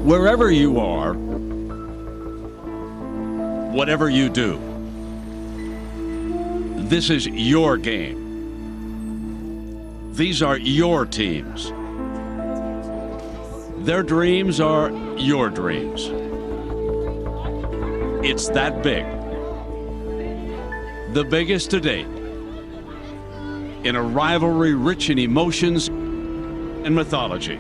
Wherever you are, whatever you do, this is your game. These are your teams. Their dreams are your dreams. It's that big. The biggest to date. In a rivalry rich in emotions and mythology.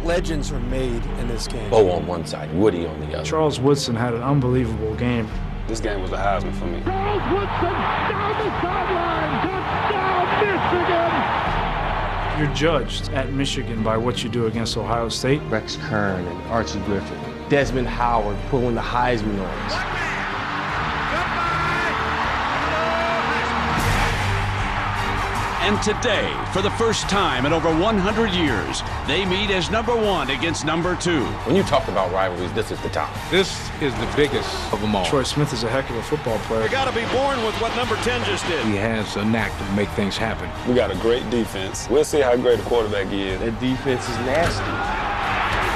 Legends are made in this game. Bo on one side, Woody on the other. Charles Woodson had an unbelievable game. This game was a Heisman for me. Charles Woodson down the sideline, touchdown Michigan! You're judged at Michigan by what you do against Ohio State. Rex Kern and Archie Griffin. Desmond Howard pulling the Heisman on us. And today, for the first time in over 100 years, they meet as number one against number two. When you talk about rivalries, this is the top. This is the biggest of them all. Troy Smith is a heck of a football player. You got to be born with what number 10 just did. He has a knack to make things happen. We got a great defense. We'll see how great a quarterback he is. That defense is nasty.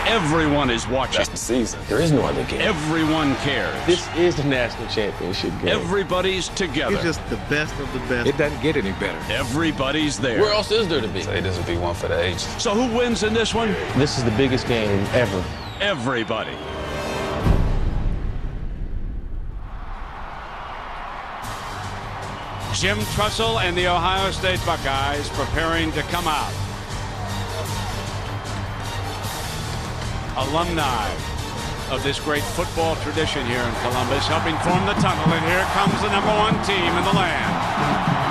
Everyone is watching. That's the season. There is no other game. Everyone cares. This is the national championship game. Everybody's together. He's just the best of the best. It doesn't get any better. Everybody's there. Where else is there to be? Say this will be one for the ages. So who wins in this one? This is the biggest game ever. Everybody. Jim Trussell and the Ohio State Buckeyes preparing to come out. Alumni of this great football tradition here in Columbus, helping form the tunnel, and here comes the number one team in the land.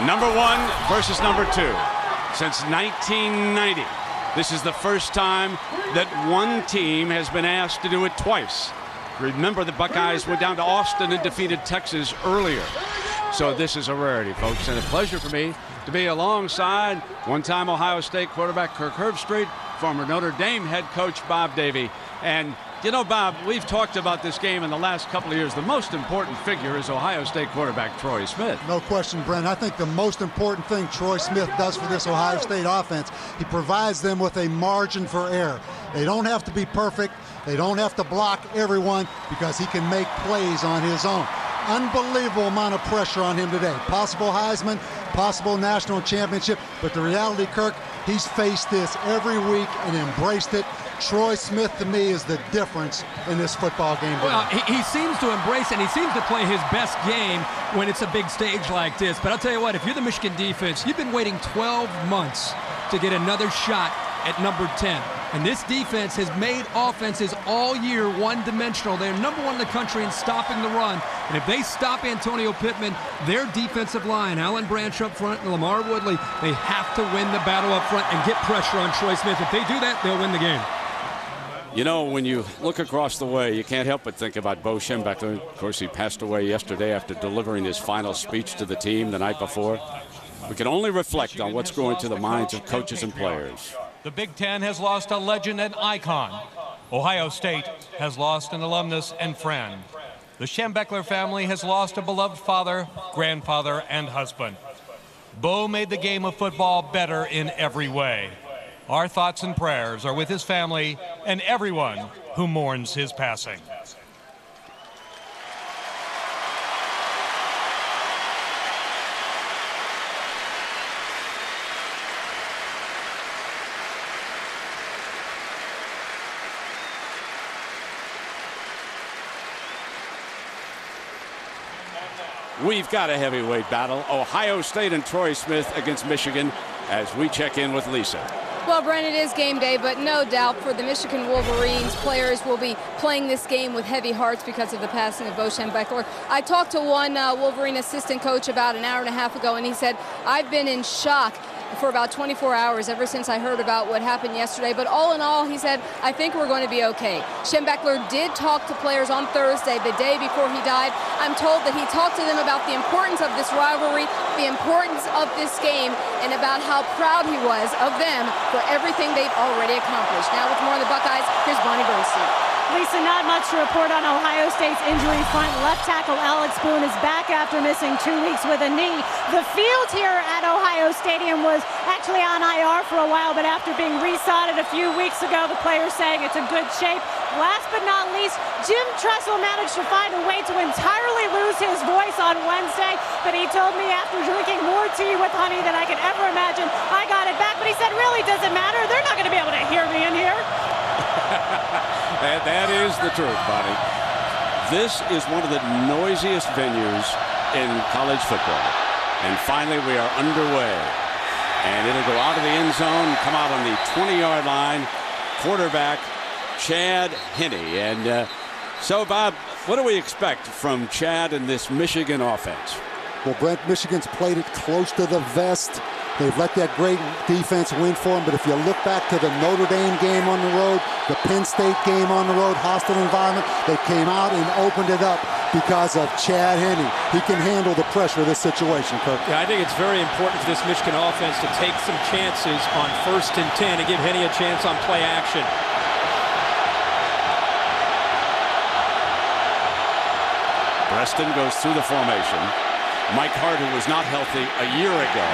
Number one versus number two. Since 1990, this is the first time that one team has been asked to do it twice. Remember, the Buckeyes went down to Austin and defeated Texas earlier. So this is a rarity, folks, and a pleasure for me to be alongside one-time Ohio State quarterback Kirk Herbstreit, former Notre Dame head coach Bob Davie. And you know, Bob, we've talked about this game in the last couple of years. The most important figure is Ohio State quarterback Troy Smith. No question, Brent. I think the most important thing Troy Smith does for this Ohio State offense, he provides them with a margin for error. They don't have to be perfect. They don't have to block everyone because he can make plays on his own. Unbelievable amount of pressure on him today. Possible Heisman, possible national championship. But the reality, Kirk, he's faced this every week and embraced it. Troy Smith, to me, is the difference in this football game. Well, he seems to embrace it, and he seems to play his best game when it's a big stage like this. But I'll tell you what, if you're the Michigan defense, you've been waiting 12 months to get another shot at number 10. And this defense has made offenses all year one-dimensional. They're number one in the country in stopping the run. And if they stop Antonio Pittman, their defensive line, Alan Branch up front and Lamar Woodley, they have to win the battle up front and get pressure on Troy Smith. If they do that, they'll win the game. You know, when you look across the way, you can't help but think about Bo Schembechler. Of course, he passed away yesterday after delivering his final speech to the team the night before. We can only reflect on what's going through the minds of coaches and players. The Big Ten has lost a legend and icon. Ohio State has lost an alumnus and friend. The Schembechler family has lost a beloved father, grandfather, and husband. Bo made the game of football better in every way. Our thoughts and prayers are with his family and everyone who mourns his passing. We've got a heavyweight battle. Ohio State and Troy Smith against Michigan as we check in with Lisa. Well, Brent, it is game day, but no doubt for the Michigan Wolverines, players will be playing this game with heavy hearts because of the passing of Bo Schembechler. I talked to one Wolverine assistant coach about an hour and a half ago, and he said, I've been in shock for about 24 hours ever since I heard about what happened yesterday. But all in all, he said, I think we're going to be okay. Schembechler did talk to players on Thursday, the day before he died. I'm told that he talked to them about the importance of this rivalry, the importance of this game, and about how proud he was of them for everything they've already accomplished. Now with more on the Buckeyes, here's Bonnie Bernstein. Lisa, not much to report on Ohio State's injury front. Left tackle Alex Boone is back after missing 2 weeks with a knee. The field here at Ohio Stadium was actually on IR for a while, but after being resodded a few weeks ago, the players saying it's in good shape. Last but not least, Jim Tressel managed to find a way to entirely lose his voice on Wednesday, but he told me after drinking more tea with honey than I could ever imagine, I got it back. But he said, really, does it matter? They're not going to be able to hear me in here. That is the truth, Bonnie. This is one of the noisiest venues in college football. And finally, we are underway. And it'll go out of the end zone, come out on the 20-yard line. Quarterback, Chad Henne. And so, Bob, what do we expect from Chad and this Michigan offense? Well, Brent, Michigan's played it close to the vest. They've let that great defense win for them. But if you look back to the Notre Dame game on the road, the Penn State game on the road, hostile environment, they came out and opened it up because of Chad Henne. He can handle the pressure of this situation, Kirk. Yeah, I think it's very important for this Michigan offense to take some chances on 1st and 10 and give Henne a chance on play action. Preston goes through the formation. Mike Hart, who was not healthy a year ago,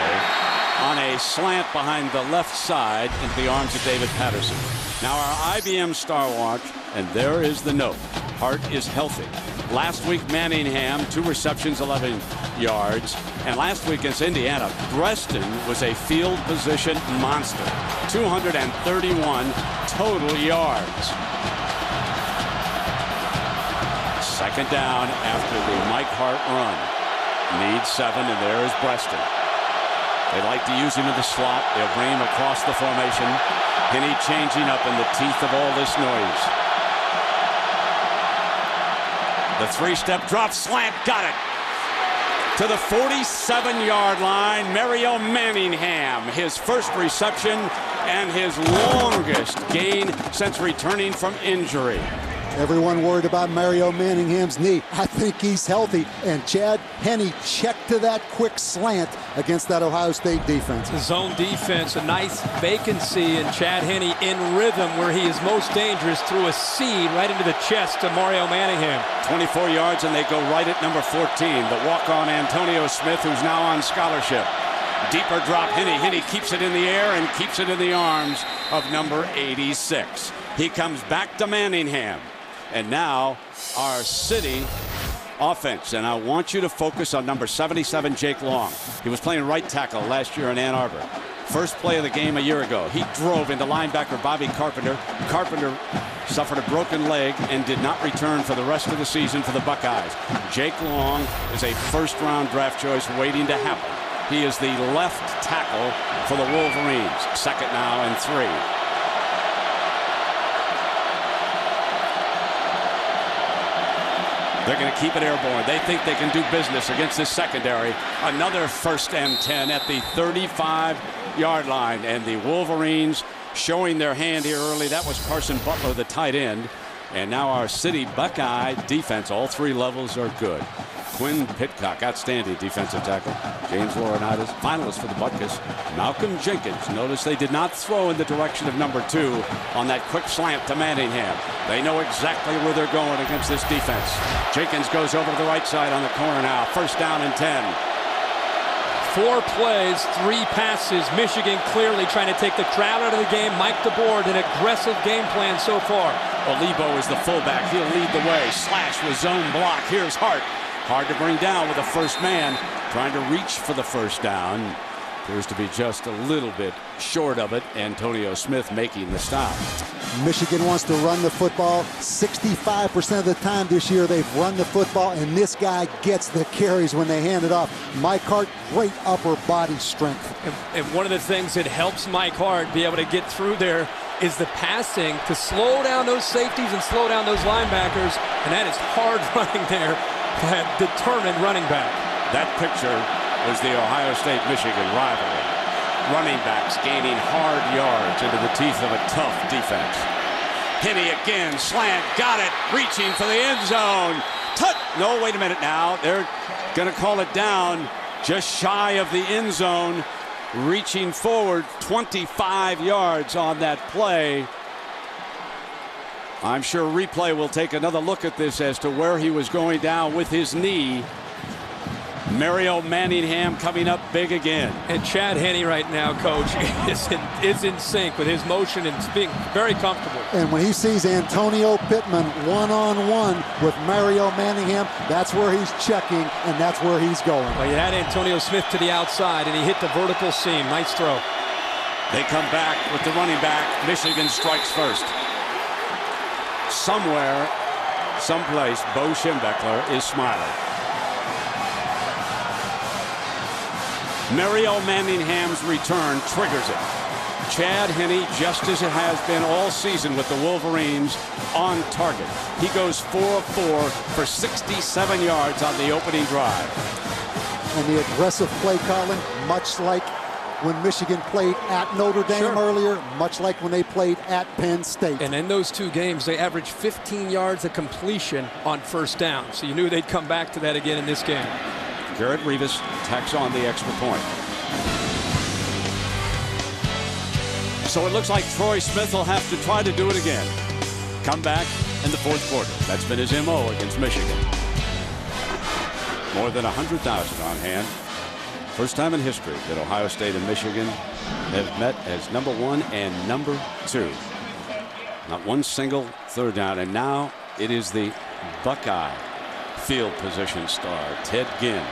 on a slant behind the left side into the arms of David Patterson. Now our IBM Star Watch, and there is the note. Hart is healthy. Last week, Manningham, 2 receptions, 11 yards. And last week against Indiana, Preston was a field position monster. 231 total yards. Second down after the Mike Hart run. Need 7, and there is Preston. They like to use him in the slot. They'll bring him across the formation. Henne changing up in the teeth of all this noise. The 3-step drop slant, got it. To the 47-yard line, Mario Manningham, his first reception and his longest gain since returning from injury. Everyone worried about Mario Manningham's knee. I think he's healthy. And Chad Henne checked to that quick slant against that Ohio State defense. Zone defense, a nice vacancy, and Chad Henne in rhythm where he is most dangerous, threw a seed right into the chest to Mario Manningham. 24 yards, and they go right at number 14. The walk-on Antonio Smith, who's now on scholarship. Deeper drop, Henne keeps it in the air and keeps it in the arms of number 86. He comes back to Manningham. And now our city offense. And I want you to focus on number 77, Jake Long. He was playing right tackle last year in Ann Arbor. First play of the game a year ago. He drove into linebacker Bobby Carpenter. Carpenter suffered a broken leg and did not return for the rest of the season for the Buckeyes. Jake Long is a first-round draft choice waiting to happen. He is the left tackle for the Wolverines. Second now and 3. They're going to keep it airborne. They think they can do business against this secondary. Another 1st and 10 at the 35-yard line. And the Wolverines showing their hand here early. That was Carson Butler, the tight end. And now our city Buckeye defense. All 3 levels are good. Quinn Pitcock, outstanding defensive tackle. James Laurinaitis, finalist for the Butkus. Malcolm Jenkins. Notice they did not throw in the direction of number 2 on that quick slant to Manningham. They know exactly where they're going against this defense. Jenkins goes over to the right side on the corner now. 1st down and 10. 4 plays, 3 passes. Michigan clearly trying to take the crowd out of the game. Mike DeBoer, an aggressive game plan so far. Olivo is the fullback. He'll lead the way. Slash with zone block. Here's Hart. Hard to bring down with a first man. Trying to reach for the 1st down. Appears to be just a little bit short of it. Antonio Smith making the stop. Michigan wants to run the football. 65% of the time this year they've run the football, and this guy gets the carries when they hand it off. Mike Hart, great upper body strength. And one of the things that helps Mike Hart be able to get through there is the passing to slow down those safeties and slow down those linebackers, and that is hard running there by a determined running back. That picture was the Ohio State-Michigan rivalry. Running backs gaining hard yards into the teeth of a tough defense. Henney again, slant, got it, reaching for the end zone. No, wait a minute now. They're going to call it down just shy of the end zone. Reaching forward 25 yards on that play. I'm sure replay will take another look at this as to where he was going down with his knee. Mario Manningham coming up big again. And Chad Henne right now, Coach, is in sync with his motion and being very comfortable. And when he sees Antonio Pittman one-on-one with Mario Manningham, that's where he's checking, and that's where he's going. Well, you had Antonio Smith to the outside, and he hit the vertical seam. Nice throw. They come back with the running back. Michigan strikes first. Somewhere, someplace, Bo Schembechler is smiling. Mario Manningham's return triggers it. Chad Henne, just as it has been all season with the Wolverines, on target. He goes 4 of 4 for 67 yards on the opening drive. And the aggressive play calling, much like when Michigan played at Notre Dame earlier, much like when they played at Penn State. And in those two games, they averaged 15 yards of completion on first down. So you knew they'd come back to that again in this game. Garrett Rivas tacks on the extra point. So it looks like Troy Smith will have to try to do it again. Come back in the fourth quarter. That's been his MO against Michigan. More than 100,000 on hand. First time in history that Ohio State and Michigan have met as number 1 and number 2. Not one single third down. And now it is the Buckeye field position star, Ted Ginn,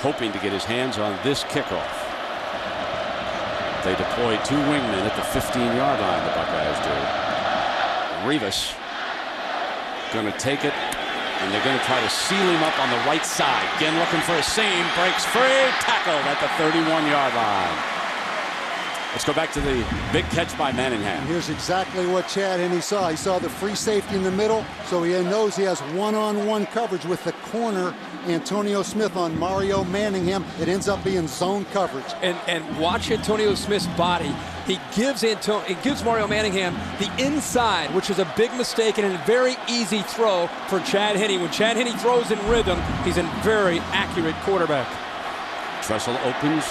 hoping to get his hands on this kickoff. They deploy 2 wingmen at the 15-yard line, the Buckeyes do. Rivas going to take it, and they're going to try to seal him up on the right side. Ginn looking for a seam, breaks free, tackled at the 31-yard line. Let's go back to the big catch by Manningham. Here's exactly what Chad Henne saw. He saw the free safety in the middle, so he knows he has one-on-one coverage with the corner, Antonio Smith, on Mario Manningham. It ends up being zone coverage. And watch Antonio Smith's body. He gives Mario Manningham the inside, which is a big mistake and a very easy throw for Chad Henne. When Chad Henne throws in rhythm, he's a very accurate quarterback. Tressel opens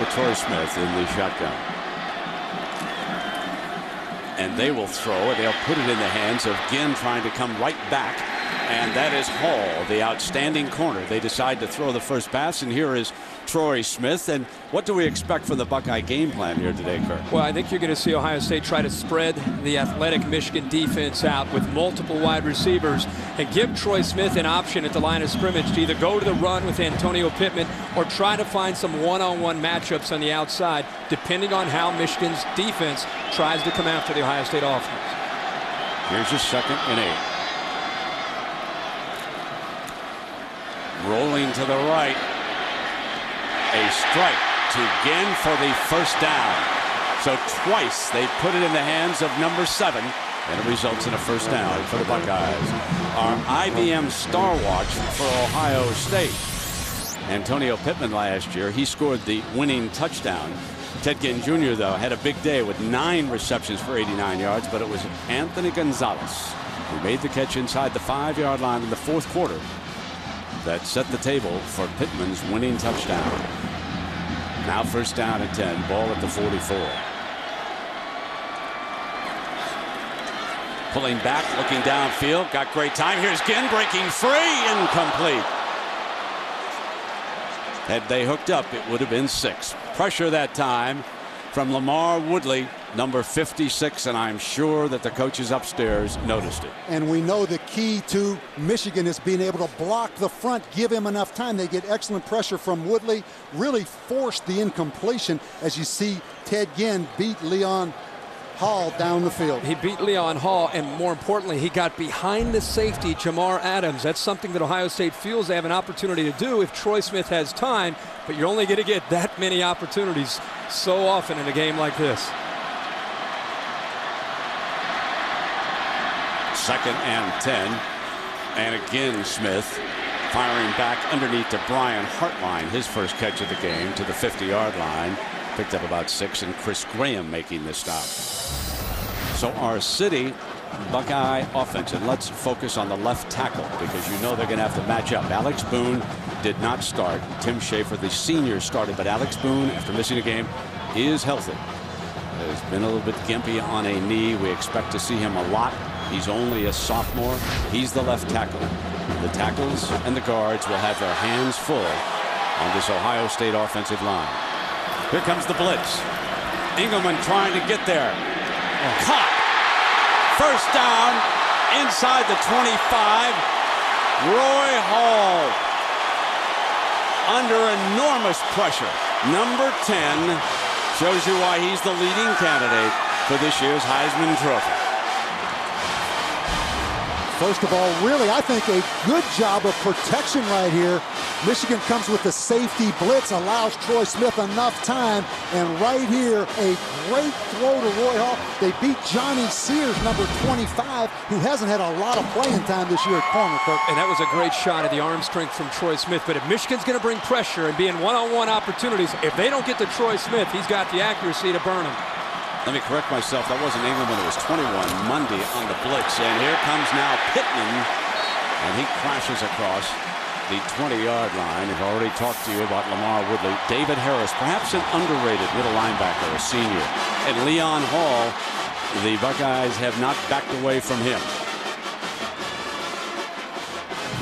with Troy Smith in the shotgun. And they will throw it. They'll put it in the hands of Ginn, trying to come right back. And that is Hall, the outstanding corner. They decide to throw the first pass, and here is Troy Smith. And what do we expect for the Buckeye game plan here today, Kirk? Well, I think you're going to see Ohio State try to spread the athletic Michigan defense out with multiple wide receivers and give Troy Smith an option at the line of scrimmage to either go to the run with Antonio Pittman or try to find some one-on-one matchups on the outside, depending on how Michigan's defense tries to come after the Ohio State offense. Here's your 2nd and 8. Rolling to the right. A strike to Ginn for the first down. So twice they put it in the hands of number 7, and it results in a first down for the Buckeyes. Our IBM Star Watch for Ohio State. Antonio Pittman last year, he scored the winning touchdown. Ted Ginn Jr., though, had a big day with 9 receptions for 89 yards, but it was Anthony Gonzalez who made the catch inside the 5-yard line in the fourth quarter that set the table for Pittman's winning touchdown. Now first down and 10, ball at the 44. Pulling back, looking downfield, got great time. Here's Ginn breaking free, incomplete. Had they hooked up, it would have been 6. Pressure that time from Lamar Woodley, number 56, and I'm sure that the coaches upstairs noticed it. And we know the key to Michigan is being able to block the front, give him enough time. They get excellent pressure from Woodley, really forced the incompletion as you see Ted Ginn beat Leon Hall down the field. He beat Leon Hall, and more importantly, he got behind the safety, Jamar Adams. That's something that Ohio State feels they have an opportunity to do if Troy Smith has time, but you're only going to get that many opportunities so often in a game like this. 2nd and 10. And again, Smith firing back underneath to Brian Hartline, his first catch of the game, to the 50-yard line. Picked up about 6, and Chris Graham making the stop. So our City Buckeye offense, and let's focus on the left tackle because you know they're going to have to match up. Alex Boone did not start. Tim Schaefer, the senior, started, but Alex Boone, after missing a game, is healthy. Has been a little bit gimpy on a knee. We expect to see him a lot. He's only a sophomore. He's the left tackle. The tackles and the guards will have their hands full on this Ohio State offensive line. Here comes the blitz. Engelman trying to get there. Caught. First down inside the 25. Roy Hall under enormous pressure. Number 10 shows you why he's the leading candidate for this year's Heisman Trophy. First of all, really, I think a good job of protection right here. Michigan comes with the safety blitz, allows Troy Smith enough time, and right here, a great throw to Roy Hall. They beat Johnny Sears, number 25, who hasn't had a lot of playing time this year at corner, Kirk. And that was a great shot at the arm strength from Troy Smith. But if Michigan's going to bring pressure and be in one-on-one opportunities, if they don't get to Troy Smith, he's got the accuracy to burn him. Let me correct myself. That wasn't Engelman. It was 21 Monday on the blitz. And here comes now Pittman. And he crashes across the 20-yard line. I've already talked to you about Lamar Woodley. David Harris, perhaps an underrated middle linebacker, a senior. And Leon Hall, the Buckeyes have not backed away from him.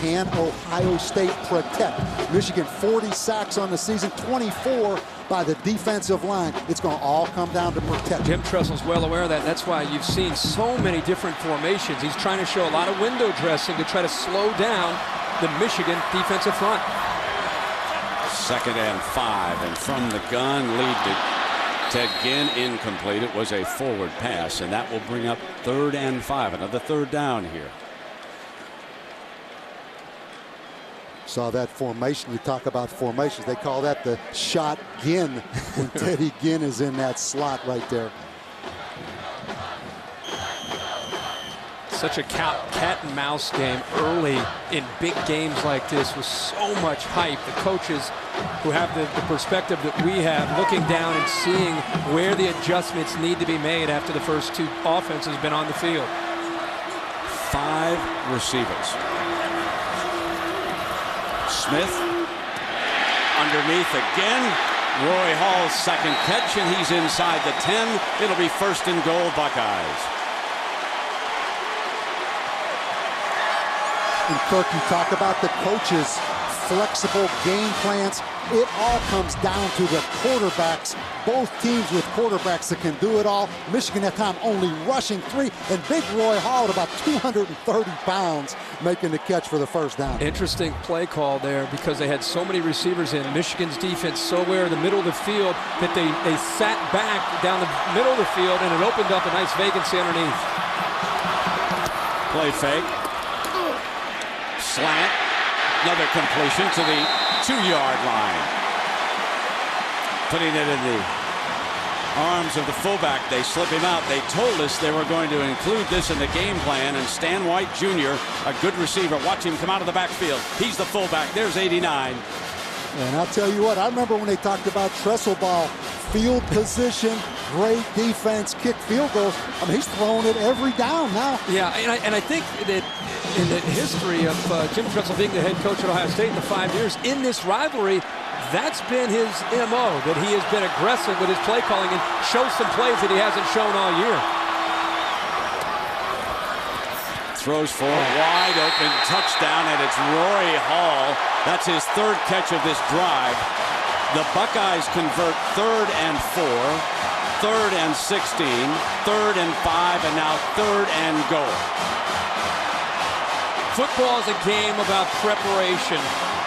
Can Ohio State protect? Michigan 40 sacks on the season, 24 by the defensive line. It's going to all come down to protect. Jim Tressel's well aware of that. That's why you've seen so many different formations. He's trying to show a lot of window dressing to try to slow down the Michigan defensive front. 2nd and 5, and from the gun, lead to Ted Ginn, incomplete. It was a forward pass, and that will bring up 3rd and 5, another 3rd down here. Saw that formation. You talk about formations. They call that the shot Ginn when Teddy Ginn is in that slot right there. Such a cat and mouse game early in big games like this with so much hype. The coaches who have the perspective that we have, looking down and seeing where the adjustments need to be made after the first 2 offenses have been on the field. 5 receivers. Smith underneath again. Roy Hall's 2nd catch, and he's inside the 10. It'll be 1st and goal, Buckeyes. And Kirk, you talk about the coaches' flexible game plans. It all comes down to the quarterbacks. Both teams with quarterbacks that can do it all. Michigan at time only rushing 3, and big Roy Hall at about 230 pounds making the catch for the 1st down. Interesting play call there because they had so many receivers in. Michigan's defense so aware of the middle of the field that they sat back down the middle of the field, and it opened up a nice vacancy underneath. Play fake. Slant. Another completion to the 2-yard line. Putting it in the arms of the fullback. They slip him out. They told us they were going to include this in the game plan, and Stan White Jr., a good receiver. Watch him come out of the backfield. He's the fullback. There's 89. And I'll tell you what, I remember when they talked about Tressel ball, field position, great defense, kick field goals. I mean, he's throwing it every down now. Yeah, and I think that in the history of Jim Tressel being the head coach at Ohio State in the 5 years, in this rivalry, that's been his MO, that he has been aggressive with his play calling and shows some plays that he hasn't shown all year. Throws for a wide open touchdown, and it's Roy Hall. That's his 3rd catch of this drive. The Buckeyes convert 3rd and 4. 3rd and 16, 3rd and 5, and now 3rd and goal. Football is a game about preparation.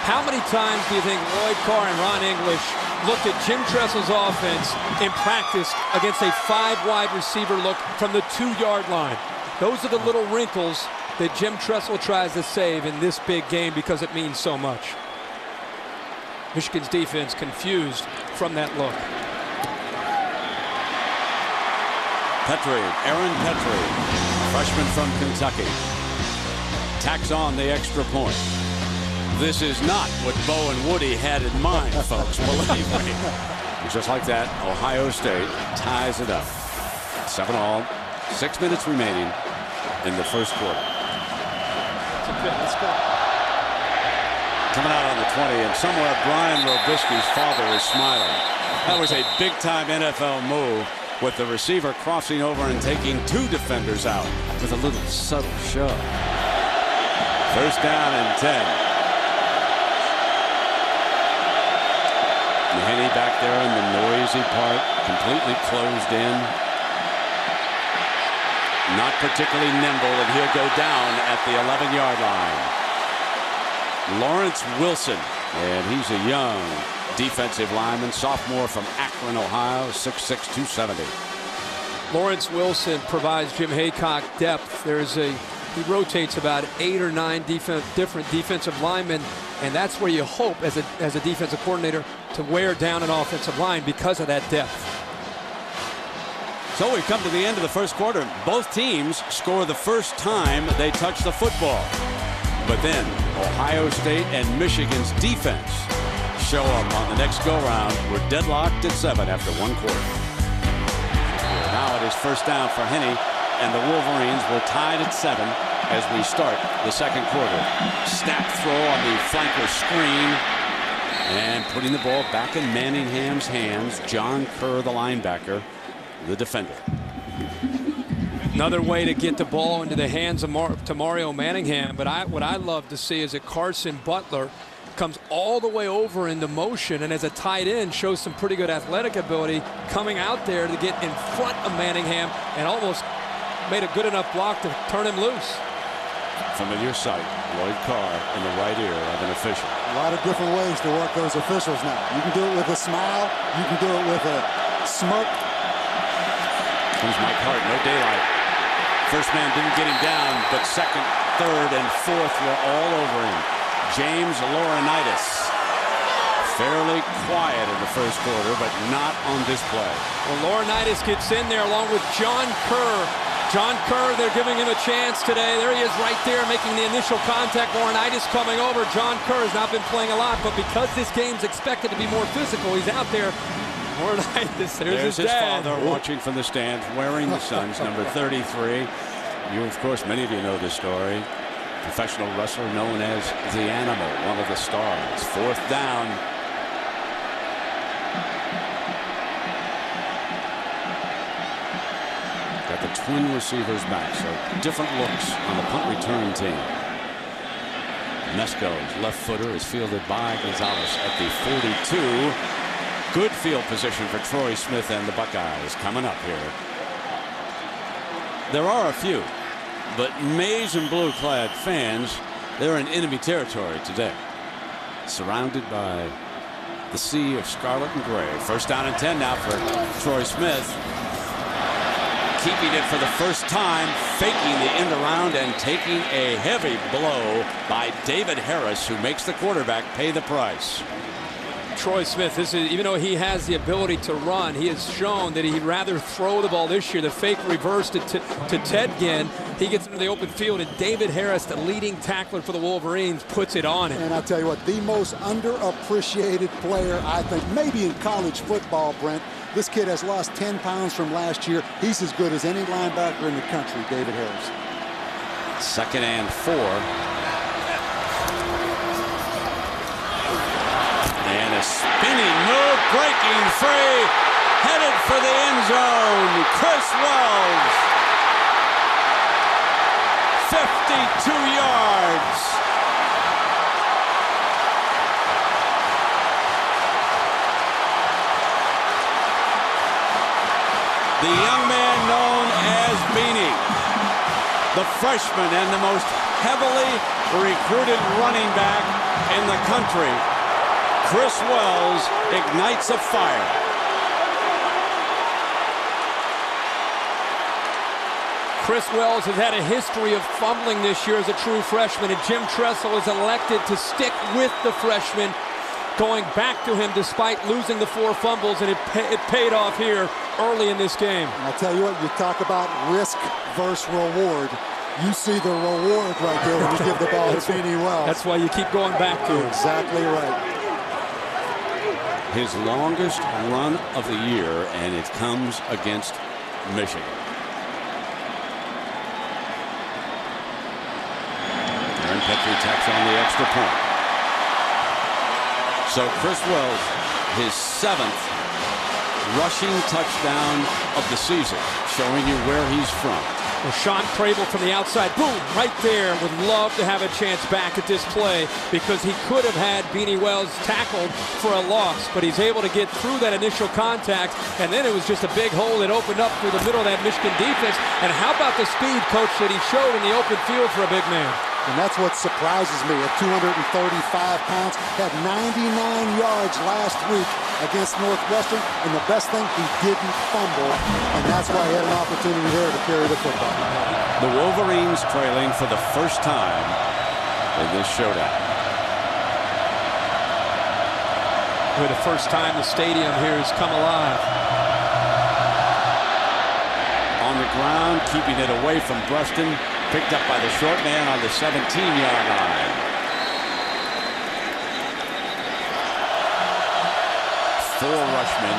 How many times do you think Lloyd Carr and Ron English looked at Jim Tressel's offense in practice against a 5-wide receiver look from the 2-yard line? Those are the little wrinkles that Jim Tressel tries to save in this big game because it means so much. Michigan's defense confused from that look. Petrie, Aaron Petrie, freshman from Kentucky, tacks on the extra point. This is not what Bo and Woody had in mind, folks, believe me. Just like that, Ohio State ties it up. 7-all, 6 minutes remaining in the first quarter. Let's go. Coming out on the 20, and somewhere Brian Robisky's father is smiling. That was a big-time NFL move, with the receiver crossing over and taking 2 defenders out with a little subtle shove. First down and 10. Henny back there in the noisy part, completely closed in. Not particularly nimble, and he'll go down at the 11-yard line. Lawrence Wilson, and he's a young defensive lineman, sophomore from Akron, Ohio, 6'6", 270. Lawrence Wilson provides Jim Haycock depth. He rotates about 8 or 9 different defensive linemen, and that's where you hope as a defensive coordinator to wear down an offensive line because of that depth. So we've come to the end of the first quarter. Both teams score the first time they touch the football. But then Ohio State and Michigan's defense show up on the next go-round. We're deadlocked at 7 after 1 quarter. Now it is first down for Henny, and the Wolverines will tied at 7 as we start the second quarter. Snap throw on the flanker screen, and putting the ball back in Manningham's hands. John Kerr, the linebacker, the defender. Another way to get the ball into the hands of Mario Manningham, but what I love to see is that Carson Butler comes all the way over into motion, and as a tight end shows some pretty good athletic ability coming out there to get in front of Manningham and almost made a good enough block to turn him loose. Familiar sight, Lloyd Carr in the right ear of an official. A lot of different ways to work those officials now. You can do it with a smile. You can do it with a smirk. Comes Mike Hart, no daylight. First man didn't get him down, but second, third, and fourth were all over him. James Laurinaitis, fairly quiet in the first quarter, but not on display. Well, Laurinaitis gets in there along with John Kerr. John Kerr, they're giving him a chance today. There he is right there making the initial contact. Laurinaitis coming over. John Kerr has not been playing a lot, but because this game's expected to be more physical, he's out there. Laurinaitis, there's his dad. Father watching from the stands, wearing the Suns, number 33. Of course, many of you know this story. Professional wrestler known as the Animal, one of the stars. Fourth down. Got the twin receivers back, so different looks on the punt return team. Nesco's left footer is fielded by Gonzalez at the 42. Good field position for Troy Smith and the Buckeyes coming up here. There are a few, but maize and blue-clad fans, they're in enemy territory today. Surrounded by the sea of scarlet and gray. First down and 10 now for Troy Smith. Keeping it for the first time, faking the end around and taking a heavy blow by David Harris, who makes the quarterback pay the price. Troy Smith, even though he has the ability to run, he has shown that he'd rather throw the ball this year. The fake reversed it to Ted Ginn. He gets into the open field, and David Harris, the leading tackler for the Wolverines, puts it on him. And I'll tell you what, the most underappreciated player, I think, maybe in college football, Brent. This kid has lost 10 pounds from last year. He's as good as any linebacker in the country, David Harris. Second and 4. And a spinning move, breaking free, headed for the end zone. Chris Wells, 52 yards. the young man known as Beanie, the freshman and the most heavily recruited running back in the country. Chris Wells ignites a fire. Chris Wells has had a history of fumbling this year as a true freshman, and Jim Tressel is elected to stick with the freshman, going back to him despite losing the 4 fumbles, and it paid off here early in this game. And I'll tell you what, you talk about risk versus reward. You see the reward right there when you give the ball to Beanie Wells. That's why you keep going back to him. Exactly right. His longest run of the year, and it comes against Michigan. Aaron Petrie tacks on the extra point. So Chris Wells, his 7th rushing touchdown of the season, showing you where he's from. Well, Sean Crable from the outside, boom, right there. Would love to have a chance back at this play because he could have had Beanie Wells tackled for a loss, but he's able to get through that initial contact, and then it was just a big hole that opened up through the middle of that Michigan defense. And how about the speed, Coach, that he showed in the open field for a big man? And that's what surprises me. At 235 pounds, had 99 yards last week against Northwestern, and the best thing, he didn't fumble, and that's why he had an opportunity there to carry the football. The Wolverines trailing for the first time in this showdown. For the first time, the stadium here has come alive. On the ground, keeping it away from Bruston. Picked up by the short man on the 17-yard line. 4 rushmen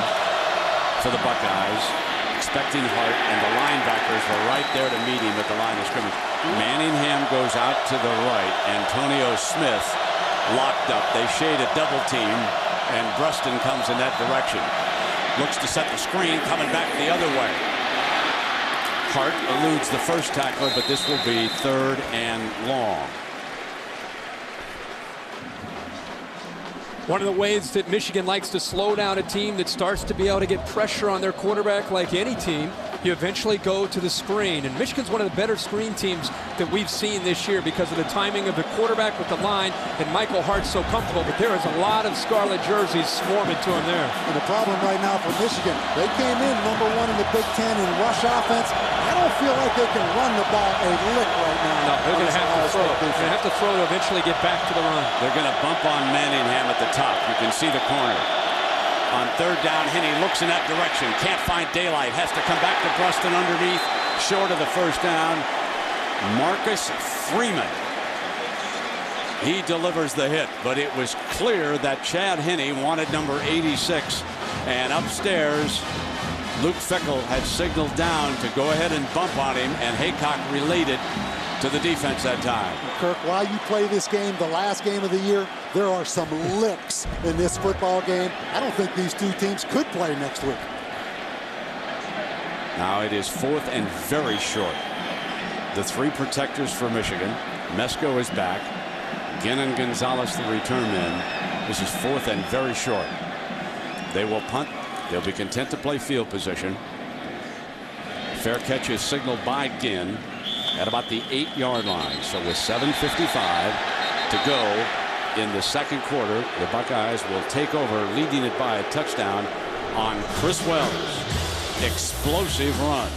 for the Buckeyes, expecting Hart, and the linebackers were right there to meet him at the line of scrimmage. Manningham goes out to the right. Antonio Smith locked up. They shade a double team, and Bruston comes in that direction. Looks to set the screen, coming back the other way. Hart eludes the first tackler, but this will be 3rd and long. One of the ways that Michigan likes to slow down a team that starts to be able to get pressure on their quarterback, like any team, you eventually go to the screen. And Michigan's one of the better screen teams that we've seen this year because of the timing of the quarterback with the line, and Michael Hart's so comfortable, but there is a lot of scarlet jerseys swarming to him there. And the problem right now for Michigan, they came in #1 in the Big Ten in rush offense. I don't feel like they can run the ball a lick right now. No, they're going to have to throw. They're going to have to throw to eventually get back to the run. They're going to bump on Manningham at the top. You can see the corner. On 3rd down, Henney looks in that direction. Can't find daylight. Has to come back to Bruston underneath. Short of the first down. Marcus Freeman. He delivers the hit, but it was clear that Chad Henne wanted number 86. And upstairs, Luke Fickell had signaled down to go ahead and bump on him, and Haycock related to the defense that time. Kirk, while you play this game, the last game of the year, there are some licks in this football game. I don't think these two teams could play next week. Now it is 4th and very short. The 3 protectors for Michigan. Mesco is back. Gannon Gonzalez, the return man. This is 4th and very short. They will punt. They'll be content to play field position. Fair catch is signaled by Ginn at about the 8-yard line. So with 7:55 to go in the second quarter, the Buckeyes will take over, leading it by a touchdown on Chris Wells. Explosive run.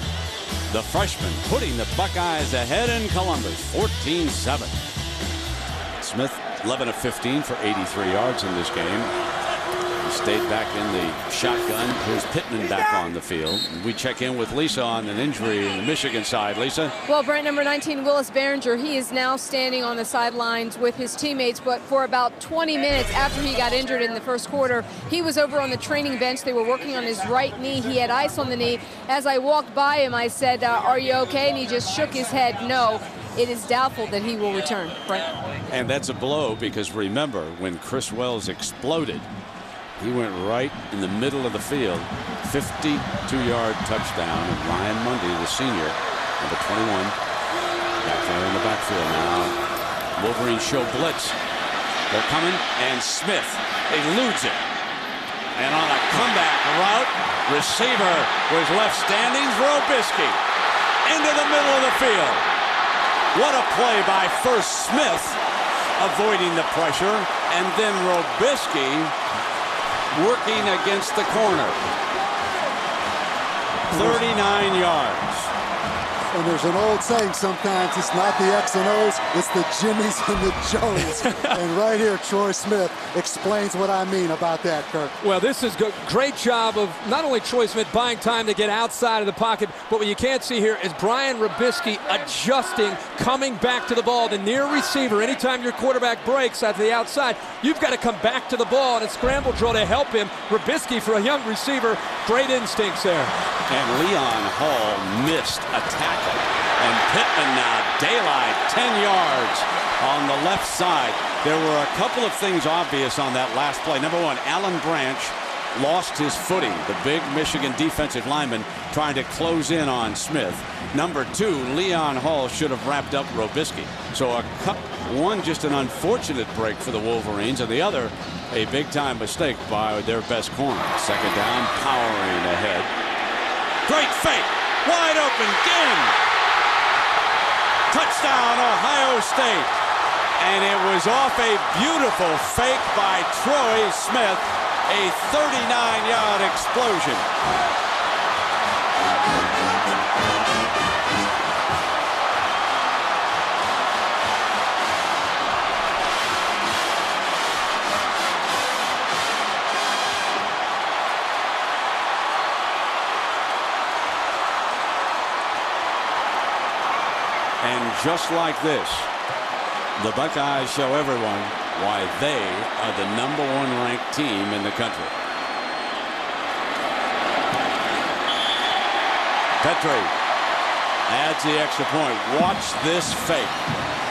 The freshman putting the Buckeyes ahead in Columbus, 14-7. Smith 11 of 15 for 83 yards in this game. He stayed back in the shotgun. Here's Pittman back on the field. We check in with Lisa on an injury in the Michigan side. Lisa? Well, Brent, number 19, Willis Behringer, he is now standing on the sidelines with his teammates, but for about 20 minutes after he got injured in the first quarter, he was over on the training bench. They were working on his right knee. He had ice on the knee. As I walked by him, I said, are you okay? And he just shook his head no. It is doubtful that he will return. Brent? And that's a blow because remember when Chris Wells exploded, he went right in the middle of the field. 52-yard touchdown. And Ryan Mundy, the senior, number 21, back there in the backfield now. Wolverines show blitz. They're coming, and Smith eludes it. And on a comeback route, receiver was left standing. Robisky into the middle of the field. What a play by first Smith, avoiding the pressure, and then Robisky working against the corner. 39 yards. And there's an old saying sometimes, it's not the X and O's, it's the Jimmies and the Joes. And right here, Troy Smith explains what I mean about that, Kirk. Well, this is a great job of not only Troy Smith buying time to get outside of the pocket, but what you can't see here is Brian Robisky adjusting, coming back to the ball. The near receiver, anytime your quarterback breaks at the outside, you've got to come back to the ball, and a scramble drill to help him. Robisky, for a young receiver, great instincts there. And Leon Hall missed a tackle. And Pittman now daylight 10 yards on the left side. There were a couple of things obvious on that last play. Number one, Alan Branch lost his footing. The big Michigan defensive lineman trying to close in on Smith. Number two, Leon Hall should have wrapped up Robisky. So one just an unfortunate break for the Wolverines, and the other a big-time mistake by their best corner. Second down, powering ahead. Great fake. Wide open, Ginn. Touchdown, Ohio State. And it was off a beautiful fake by Troy Smith. A 39-yard explosion. And just like this, the Buckeyes show everyone why they are the #1 ranked team in the country. Petrie adds the extra point. Watch this fake.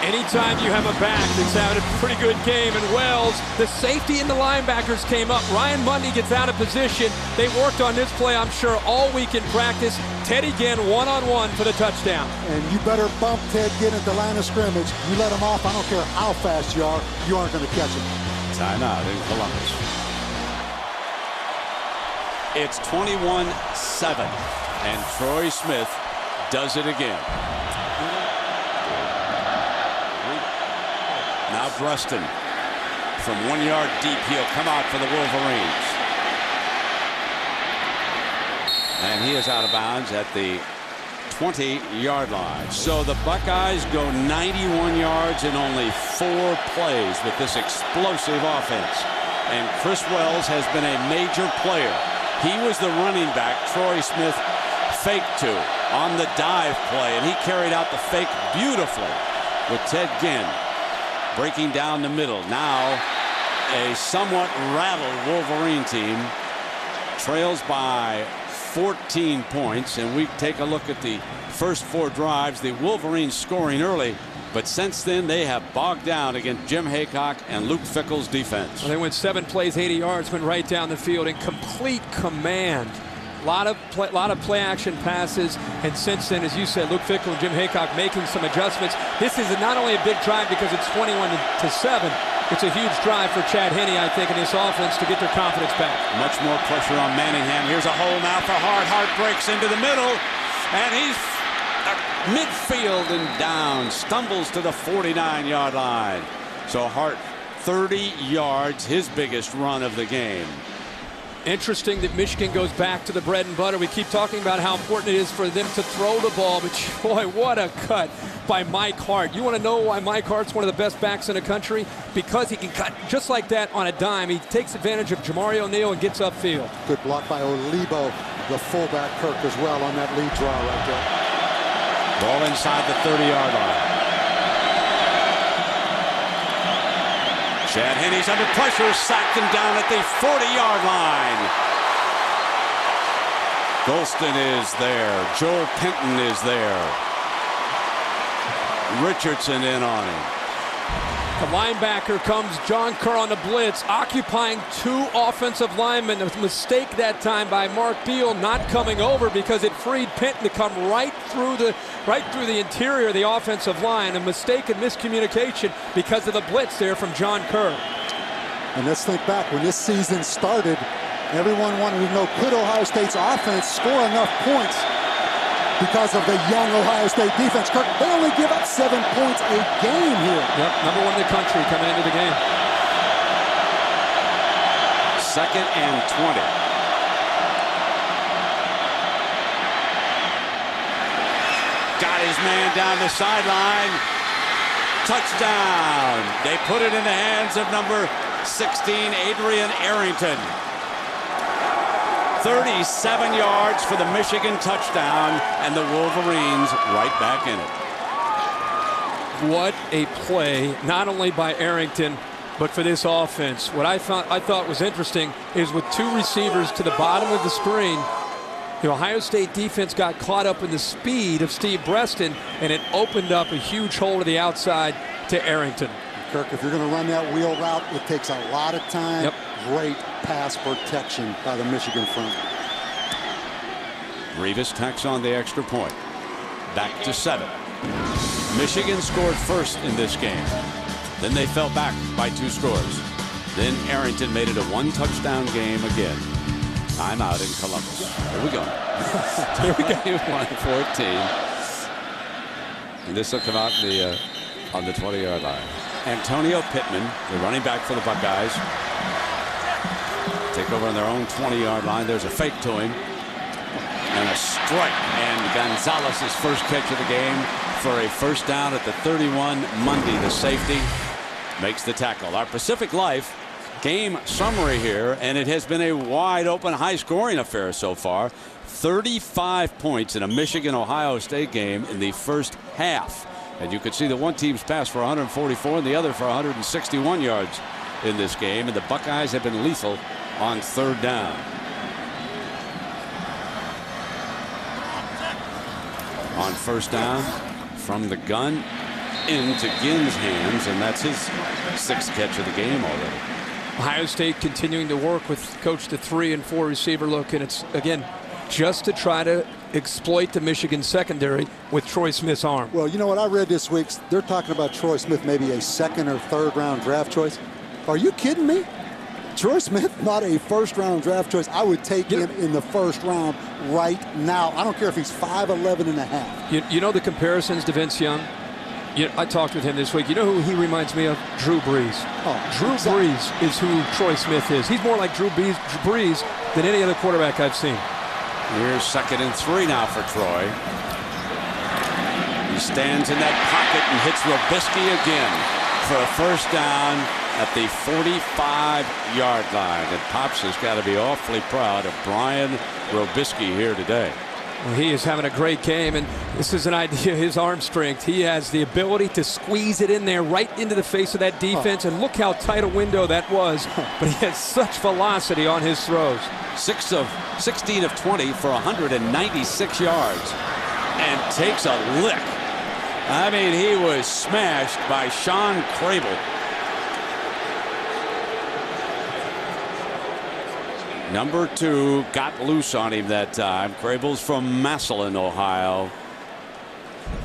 Anytime you have a back that's having a pretty good game, and Wells, the safety and the linebackers came up. Ryan Mundy gets out of position. They worked on this play, I'm sure, all week in practice. Teddy Ginn one-on-one for the touchdown. And you better bump Ted Ginn at the line of scrimmage. You let him off, I don't care how fast you aren't going to catch him. Timeout in Columbus. It's 21-7, and Troy Smith does it again. Now Bruston from 1 yard deep. He'll come out for the Wolverines. And he is out of bounds at the 20-yard line. So the Buckeyes go 91 yards in only 4 plays with this explosive offense. And Chris Wells has been a major player. He was the running back Troy Smith faked to on the dive play, and he carried out the fake beautifully with Ted Ginn breaking down the middle. Now a somewhat rattled Wolverine team trails by 14 points, and we take a look at the first 4 drives. The Wolverines scoring early, but since then they have bogged down against Jim Haycock and Luke Fickell's defense. Well, they went 7 plays, 80 yards, went right down the field in complete command. A lot of play action passes, and since then, as you said, Luke Fickell and Jim Haycock making some adjustments. This is not only a big drive because it's 21-7. It's a huge drive for Chad Henne, I think, in this offense to get their confidence back. Much more pressure on Manningham. Here's a hole now for Hart. Hart breaks into the middle, and he's midfield and down. Stumbles to the 49-yard line. So Hart, 30 yards, his biggest run of the game. Interesting that Michigan goes back to the bread and butter. We keep talking about how important it is for them to throw the ball, but boy, what a cut by Mike Hart. You want to know why Mike Hart's one of the best backs in the country? Because he can cut just like that on a dime. He takes advantage of Jamari O'Neal and gets upfield. Good block by Olibo, the fullback, Kirk, as well on that lead draw right there. Ball inside the 30-yard line. Chad Henne's under pressure, sacked him down at the 40-yard line. Golston is there. Joel Penton is there. Richardson in on him. The linebacker comes, John Kerr on the blitz, occupying 2 offensive linemen. A mistake that time by Mark Beal not coming over because it freed Penton to come right through the interior of the offensive line. A mistake and miscommunication because of the blitz there from John Kerr. And let's think back when this season started. Everyone wanted to know, could Ohio State's offense score enough points because of the young Ohio State defense? Kirk, they only give up 7 points a game here. Yep, number 1 in the country coming into the game. 2nd and 20. Got his man down the sideline. Touchdown. They put it in the hands of number 16, Adrian Arrington. 37 yards for the Michigan touchdown, and the Wolverines right back in it. What a play, not only by Arrington, but for this offense. What I thought was interesting is with 2 receivers to the bottom of the screen, the Ohio State defense got caught up in the speed of Steve Breaston, and it opened up a huge hole to the outside to Arrington. Kirk, if you're going to run that wheel route, it takes a lot of time. Yep. Great pass protection by the Michigan front. Revis tacks on the extra point. Back to 7. Michigan scored first in this game. Then they fell back by 2 scores. Then Arrington made it a 1-touchdown game again. Timeout in Columbus. Here we go. Here we go. 1-14. And this will come out on the 20-yard line. Antonio Pittman, the running back for the Buckeyes, take over on their own 20-yard line. There's a fake to him. And a strike. And Gonzalez's first catch of the game for a first down at the 31. Mundy, the safety, makes the tackle. Our Pacific Life game summary here, and it has been a wide open, high scoring affair so far. 35 points in a Michigan-Ohio State game in the first half. And you could see the one team's pass for 144 and the other for 161 yards in this game. And the Buckeyes have been lethal on 3rd down. On 1st down, from the gun into Ginn's hands, and that's his 6th catch of the game already. Ohio State continuing to work with coach the 3 and 4 receiver look, and it's again just to try to exploit the Michigan secondary with Troy Smith's arm. Well, you know what I read this week? They're talking about Troy Smith maybe a 2nd or 3rd round draft choice. Are you kidding me? Troy Smith, not a 1st round draft choice. I would take him in the 1st round right now. I don't care if he's 5'11 and a half. You know the comparisons to Vince Young? I talked with him this week. You know who he reminds me of? Drew Brees. Drew Brees is who Troy Smith is. He's more like Drew Brees than any other quarterback I've seen. Here's 2nd and 3 now for Troy. He stands in that pocket and hits Robisky again for a first down at the 45-yard line. And Pops has got to be awfully proud of Brian Robisky here today. Well, he is having a great game, and this is an idea of his arm strength. He has the ability to squeeze it in there right into the face of that defense, and look how tight a window that was. But he has such velocity on his throws. 16 of 20 for 196 yards, and takes a lick. I mean, he was smashed by Sean Crable. Number 2 got loose on him that time. Crable's from Massillon, Ohio.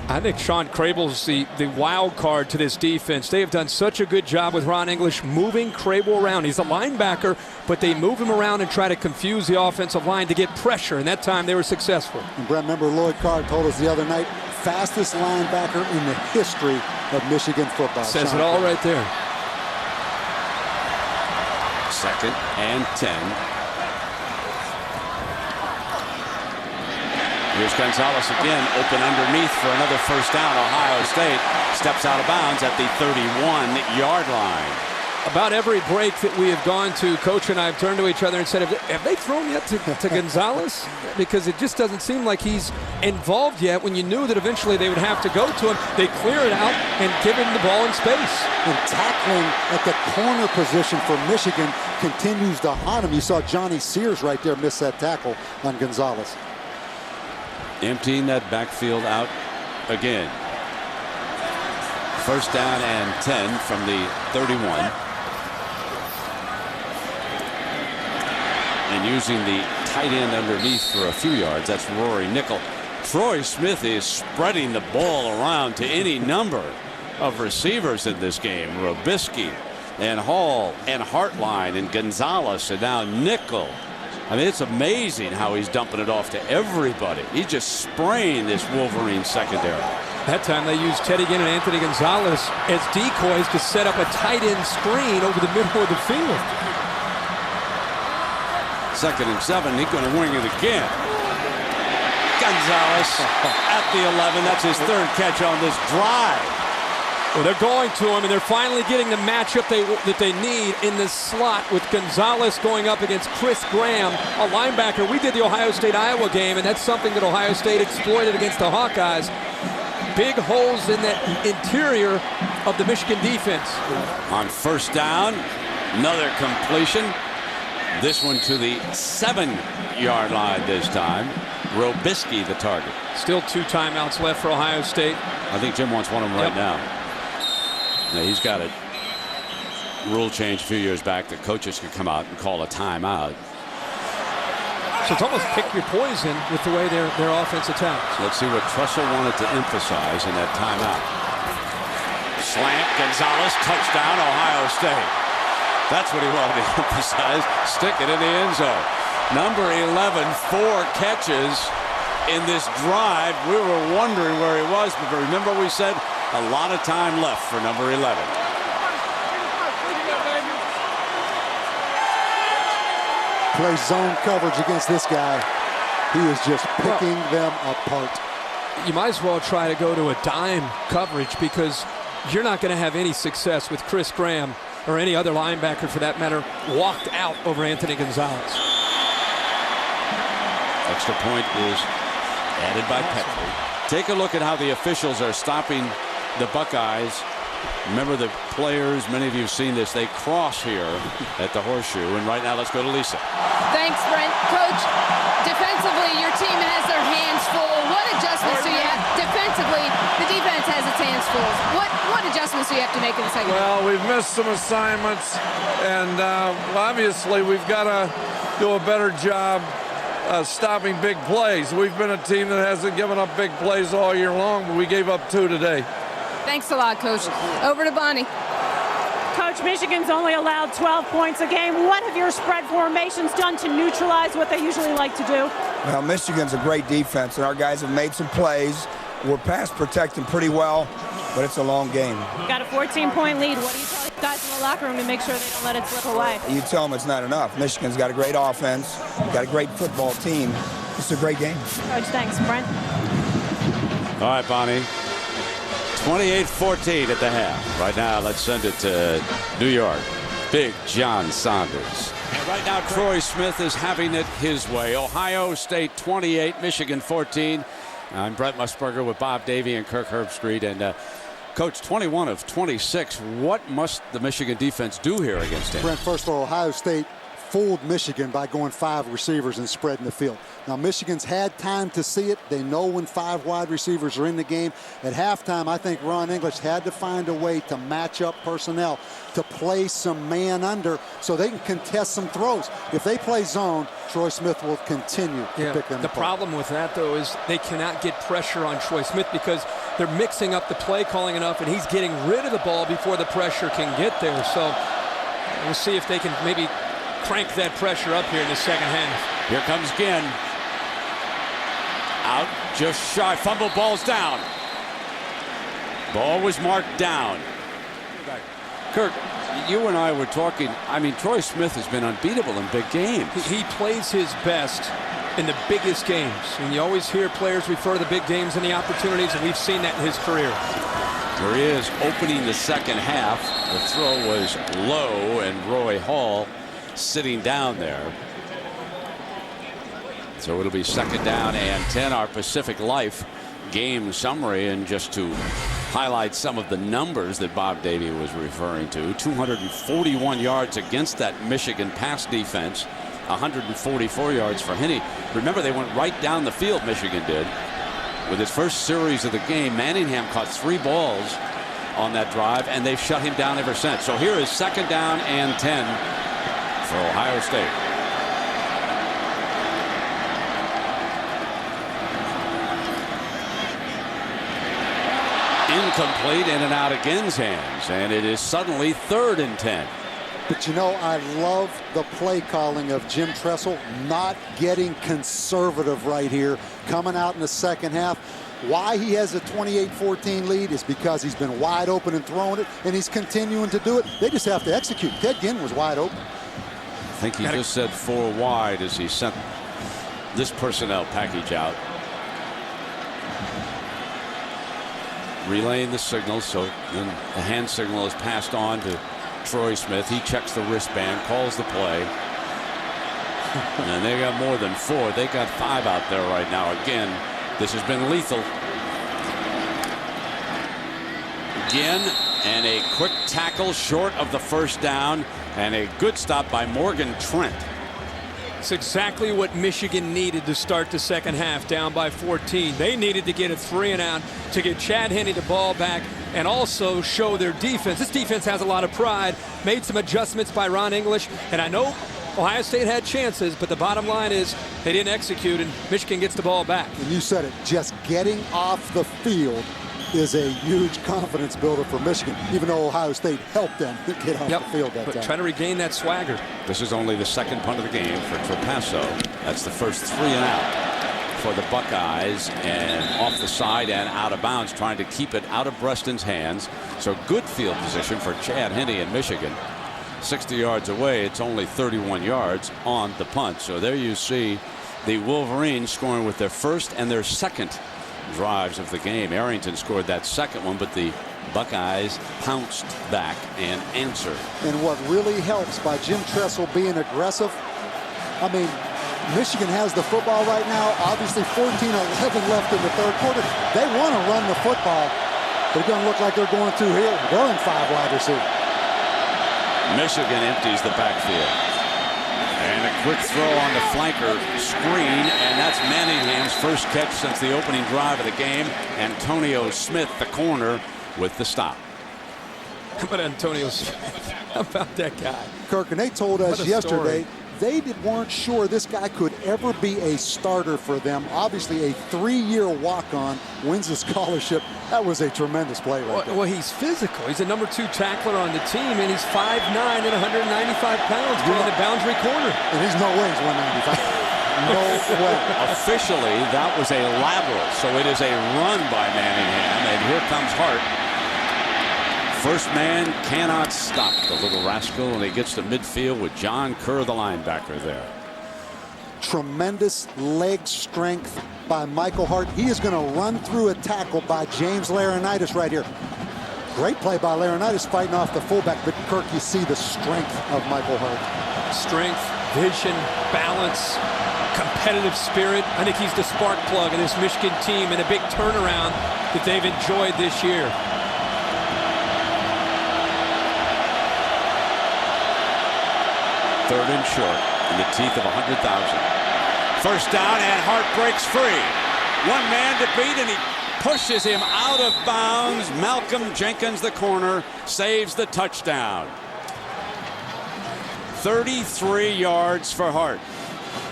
I think Sean Crable's the wild card to this defense. They have done such a good job with Ron English moving Crable around. He's a linebacker, but they move him around and try to confuse the offensive line to get pressure, and that time they were successful. And Brett, remember Lloyd Carr told us the other night, fastest linebacker in the history of Michigan football. Says Sean it all Crable. right there. 2nd and 10. Here's Gonzalez again, open underneath for another first down. Ohio State steps out of bounds at the 31-yard line. About every break that we have gone to, Coach and I have turned to each other and said, have they thrown yet to Gonzalez? Because it just doesn't seem like he's involved yet when you knew that eventually they would have to go to him. They clear it out and give him the ball in space. And tackling at the corner position for Michigan continues to haunt him. You saw Johnny Sears right there miss that tackle on Gonzalez. Emptying that backfield out again. First down and 10 from the 31. And using the tight end underneath for a few yards. That's Rory Nickel. Troy Smith is spreading the ball around to any number of receivers in this game. Robisky, and Hall and Hartline and Gonzalez and now nickel. I mean, it's amazing how he's dumping it off to everybody. He's just spraying this Wolverine secondary. That time they used Teddy Ginn and Anthony Gonzalez as decoys to set up a tight end screen over the middle of the field. 2nd and 7. He's going to wing it again. Gonzalez at the 11. That's his 3rd catch on this drive. Well, they're going to him, and they're finally getting the matchup that they need in this slot with Gonzalez going up against Chris Graham, a linebacker. We did the Ohio State-Iowa game, and that's something that Ohio State exploited against the Hawkeyes. Big holes in that interior of the Michigan defense. On 1st down, another completion. This one to the 7-yard line this time. Robisky the target. Still 2 timeouts left for Ohio State. I think Jim wants one of them right now. Now, he's got a rule change a few years back that coaches could come out and call a timeout. So it's almost pick your poison with the way their offense attacks. So let's see what Trussell wanted to emphasize in that timeout. Slant, Gonzalez, touchdown, Ohio State. That's what he wanted to emphasize. Stick it in the end zone. Number 11, 4 catches in this drive. We were wondering where he was, but remember we said a lot of time left for number 11. Play zone coverage against this guy. He is just picking them apart. You might as well try to go to a dime coverage because you're not going to have any success with Chris Graham or any other linebacker for that matter walked out over Anthony Gonzalez. Extra point is added by Petrie. Take a look at how the officials are stopping the Buckeyes. Remember the players, many of you have seen this, they cross here at the horseshoe. And right now, let's go to Lisa. Thanks, Brent. Coach, defensively, your team has their hands full. What adjustments do you have? Defensively, the defense has its hands full. What adjustments do you have to make in the second half? Well, we've missed some assignments, and obviously we've got to do a better job stopping big plays. We've been a team that hasn't given up big plays all year long, but we gave up 2 today. Thanks a lot, Coach. Over to Bonnie. Coach, Michigan's only allowed 12 points a game. What have your spread formations done to neutralize what they usually like to do? Well, Michigan's a great defense, and our guys have made some plays. We're pass protecting pretty well, but it's a long game. You got a 14-point lead. What do you tell the guys in the locker room to make sure they don't let it slip away? You tell them it's not enough. Michigan's got a great offense, got a great football team. It's a great game. Coach, thanks. Brent? All right, Bonnie. 28-14 at the half. Right now, let's send it to New York. Big John Saunders. And right now, Troy Smith is having it his way. Ohio State 28, Michigan 14. I'm Brent Musburger with Bob Davie and Kirk Herbstreit. And Coach, 21 of 26. What must the Michigan defense do here against him? Brent, first of all, Ohio State fooled Michigan by going 5 receivers and spreading the field. Now, Michigan's had time to see it. They know when 5 wide receivers are in the game. At halftime, I think Ron English had to find a way to match up personnel, to play some man under so they can contest some throws. If they play zone, Troy Smith will continue to pick them The apart. problem with that, though, is they cannot get pressure on Troy Smith because they're mixing up the play calling enough, and he's getting rid of the ball before the pressure can get there. So we'll see if they can maybe crank that pressure up here in the second half. Here comes Ginn. Out just shy. Fumble, ball's down. Ball was marked down. Kirk, you and I were talking. I mean, Troy Smith has been unbeatable in big games. He plays his best in the biggest games. And you always hear players refer to the big games and the opportunities, and we've seen that in his career. There he is opening the second half. The throw was low, and Roy Hall sitting down there. So it'll be 2nd down and 10. Our Pacific Life game summary, and just to highlight some of the numbers that Bob Davie was referring to. 241 yards against that Michigan pass defense. 144 yards for Henne. Remember, they went right down the field, Michigan did. With his first series of the game, Manningham caught 3 balls on that drive, and they've shut him down ever since. So here is 2nd down and 10 for Ohio State. In incomplete, in and out of Ginn's hands, and it is suddenly 3rd and 10. But you know, I love the play calling of Jim Tressel, not getting conservative right here, coming out in the second half. Why he has a 28-14 lead is because he's been wide open and throwing it, and he's continuing to do it. They just have to execute. Ted Ginn was wide open. I think he just said 4 wide as he sent this personnel package out. Relaying the signal, so then the hand signal is passed on to Troy Smith. He checks the wristband, calls the play. And they got more than 4. They got 5 out there right now. Again, this has been lethal. Again, and a quick tackle short of the first down, and a good stop by Morgan Trent. It's exactly what Michigan needed to start the second half, down by 14. They needed to get a 3 and out to get Chad Henne the ball back and also show their defense. This defense has a lot of pride, made some adjustments by Ron English, and I know Ohio State had chances, but the bottom line is they didn't execute, and Michigan gets the ball back. And you said it, just getting off the field is a huge confidence builder for Michigan, even though Ohio State helped them get off the field that time. Trying to regain that swagger. This is only the second punt of the game for Trapasso. That's the first 3 and out for the Buckeyes, and off the side and out of bounds, trying to keep it out of Breston's hands. So good field position for Chad Henne in Michigan. 60 yards away, it's only 31 yards on the punt. So there you see the Wolverines scoring with their first and their second drives of the game. Arrington scored that second one, but the Buckeyes pounced back and answered. And what really helps by Jim Tressel being aggressive, I mean, Michigan has the football right now. Obviously 14-11 left in the third quarter. They want to run the football. They're going to look like they're going to here. They're in 5 wide receiver. Michigan empties the backfield. And a quick throw on the flanker screen, and that's Manningham's first catch since the opening drive of the game. Antonio Smith, the corner, with the stop. How about Antonio Smith? How about that guy? Kirk, and they told us yesterday they weren't sure this guy could ever be a starter for them. Obviously, a 3-year walk-on, wins a scholarship. That was a tremendous play right there. Well, he's physical. He's a number 2 tackler on the team, and he's 5'9" and 195 pounds playing the boundary corner. And there's no way he's 195. No way. Officially, that was a lateral, so it is a run by Manningham, and here comes Hart. First man cannot stop the little rascal, and he gets to midfield with John Kerr, the linebacker, there. Tremendous leg strength by Michael Hart. He is going to run through a tackle by James Laurinaitis right here. Great play by Laurinaitis fighting off the fullback, but Kirk, you see the strength of Michael Hart. Strength, vision, balance, competitive spirit. I think he's the spark plug of this Michigan team, and a big turnaround that they've enjoyed this year. Third and short in the teeth of 100,000. First down, and Hart breaks free. One man to beat, and he pushes him out of bounds. Malcolm Jenkins, the corner, saves the touchdown. 33 yards for Hart.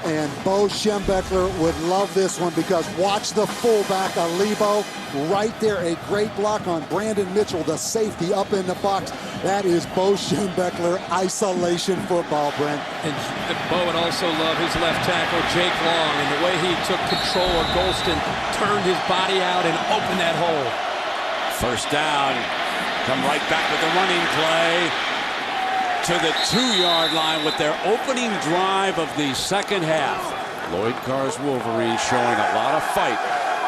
And Bo Schembechler would love this one, because watch the fullback, Alebo, right there. A great block on Brandon Mitchell, the safety, up in the box. That is Bo Schembechler isolation football, Brent. And Bo would also love his left tackle, Jake Long, and the way he took control of Golston, turned his body out and opened that hole. First down, come right back with the running play to the 2-yard line with their opening drive of the second half. Lloyd Carr's Wolverines showing a lot of fight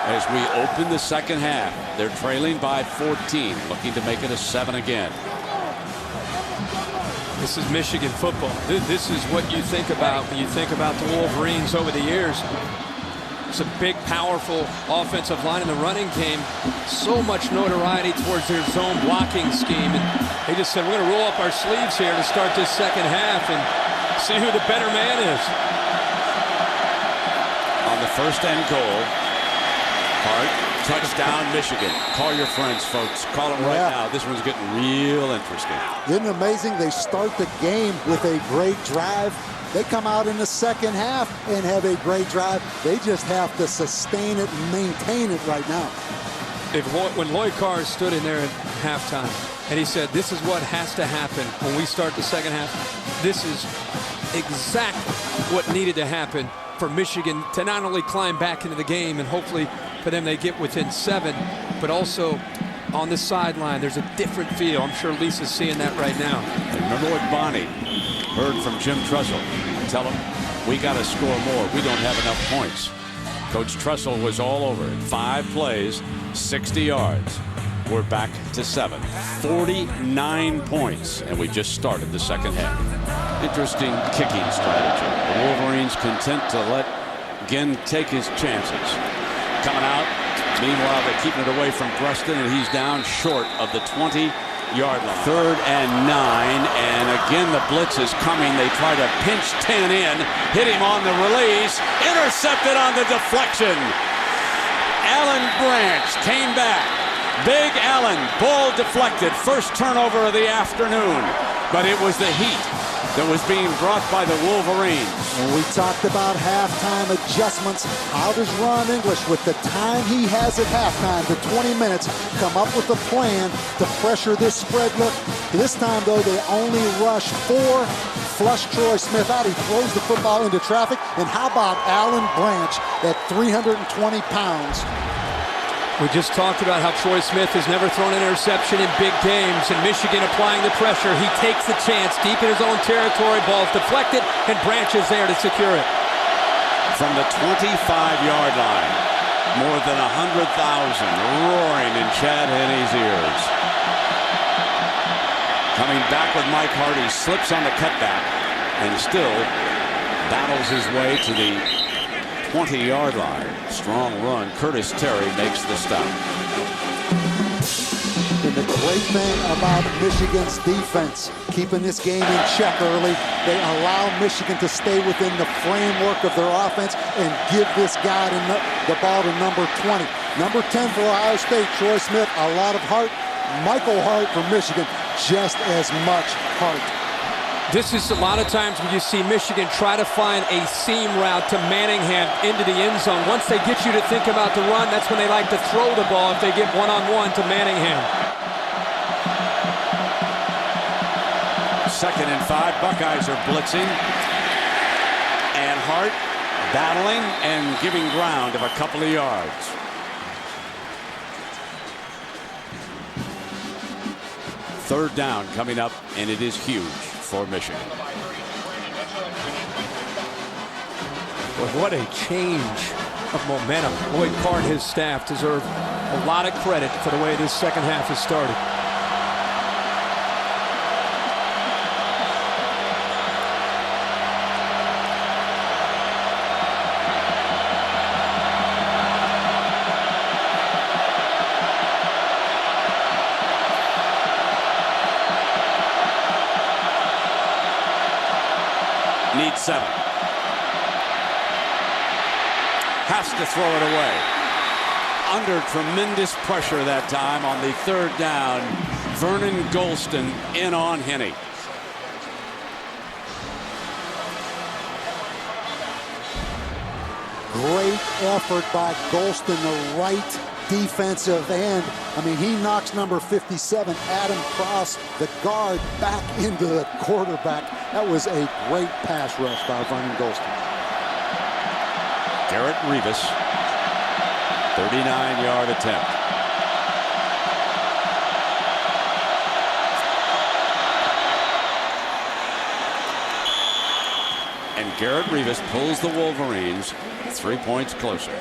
as we open the second half. They're trailing by 14, looking to make it a 7 again. This is Michigan football. This is what you think about when you think about the Wolverines over the years. It's a big, powerful offensive line in the running game. So much notoriety towards their zone blocking scheme. And they just said, we're going to roll up our sleeves here to start this second half and see who the better man is. On the first and goal, Hart, touchdown Michigan. Call your friends, folks. Call them right now. This one's getting real interesting. Isn't it amazing? They start the game with a great drive. They come out in the second half and have a great drive. They just have to sustain it and maintain it right now. When Lloyd Carr stood in there at halftime and he said, this is what has to happen when we start the second half, this is exactly what needed to happen for Michigan to not only climb back into the game and hopefully for them they get within 7, but also on the sideline there's a different feel. I'm sure Lisa's seeing that right now. Remember what Bonnie heard from Jim Tressel. Tell him, we got to score more. We don't have enough points. Coach Tressel was all over it. 5 plays, 60 yards. We're back to 7. 49 points, and we just started the second half. Interesting kicking strategy. The Wolverines content to let Ginn take his chances. Coming out. Meanwhile, they're keeping it away from Preston, and he's down short of the 20-yard line. 3rd and 9, and again the blitz is coming. They try to pinch 10 in, hit him on the release, intercepted on the deflection. Allen Branch came back. Big Allen, ball deflected. First turnover of the afternoon, but it was the heat that was being brought by the Wolverines. And we talked about halftime adjustments. How does Ron English, with the time he has at halftime, the 20 minutes, come up with a plan to pressure this spread look? This time, though, they only rush 4, flush Troy Smith out. He throws the football into traffic. And how about Allen Branch at 320 pounds? We just talked about how Troy Smith has never thrown an interception in big games, and Michigan applying the pressure. He takes the chance deep in his own territory. Ball's deflected, and Branch is there to secure it. From the 25-yard line, more than 100,000 roaring in Chad Henney's ears. Coming back with Mike Hardy, slips on the cutback, and still battles his way to the 20-yard line. Strong run. Curtis Terry makes the stop. And the great thing about Michigan's defense, keeping this game in check early, they allow Michigan to stay within the framework of their offense and give this guy the ball to number 20. Number 10 for Ohio State, Troy Smith, a lot of heart. Michael Hart from Michigan, just as much heart. This is a lot of times when you see Michigan try to find a seam route to Manningham into the end zone. Once they get you to think about the run, that's when they like to throw the ball if they get one-on-one to Manningham. 2nd and 5. Buckeyes are blitzing. And Hart battling and giving ground of a couple of yards. Third down coming up, and it is huge for Michigan. But what a change of momentum. Lloyd Carr and his staff deserve a lot of credit for the way this second half has started. Needs 7. Has to throw it away. Under tremendous pressure that time on the 3rd down. Vernon Golston in on Henney. Great effort by Golston, the right defensive end. I mean, he knocks number 57, Adam Cross, the guard, back into the quarterback. That was a great pass rush by Vernon Golston. Garrett Revis, 39-yard attempt. And Garrett Revis pulls the Wolverines 3 points closer.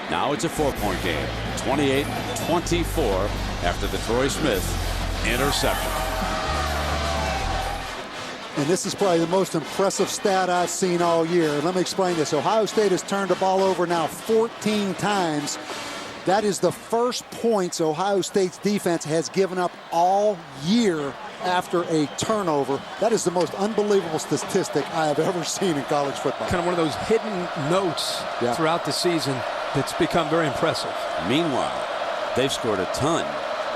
Now it's a 4-point game. 28-24 after the Troy Smith interception. And this is probably the most impressive stat I've seen all year. Let me explain this. Ohio State has turned the ball over now 14 times. That is the first points Ohio State's defense has given up all year after a turnover. That is the most unbelievable statistic I have ever seen in college football. Kind of one of those hidden notes throughout the season that's become very impressive. Meanwhile, they've scored a ton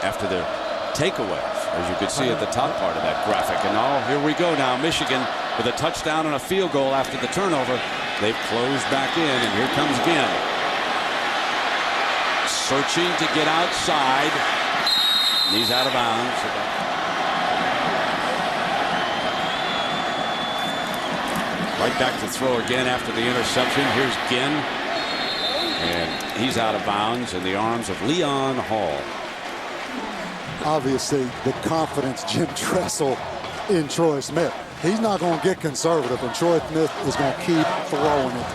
after their takeaways, as you could see at the top part of that graphic. And here we go now. Michigan with a touchdown and a field goal after the turnover. They've closed back in, and here comes again. searching to get outside. He's out of bounds. Right back to throw again after the interception. Here's Ginn. And he's out of bounds in the arms of Leon Hall. Obviously, the confidence Jim Tressel in Troy Smith. He's not going to get conservative, and Troy Smith is going to keep throwing it.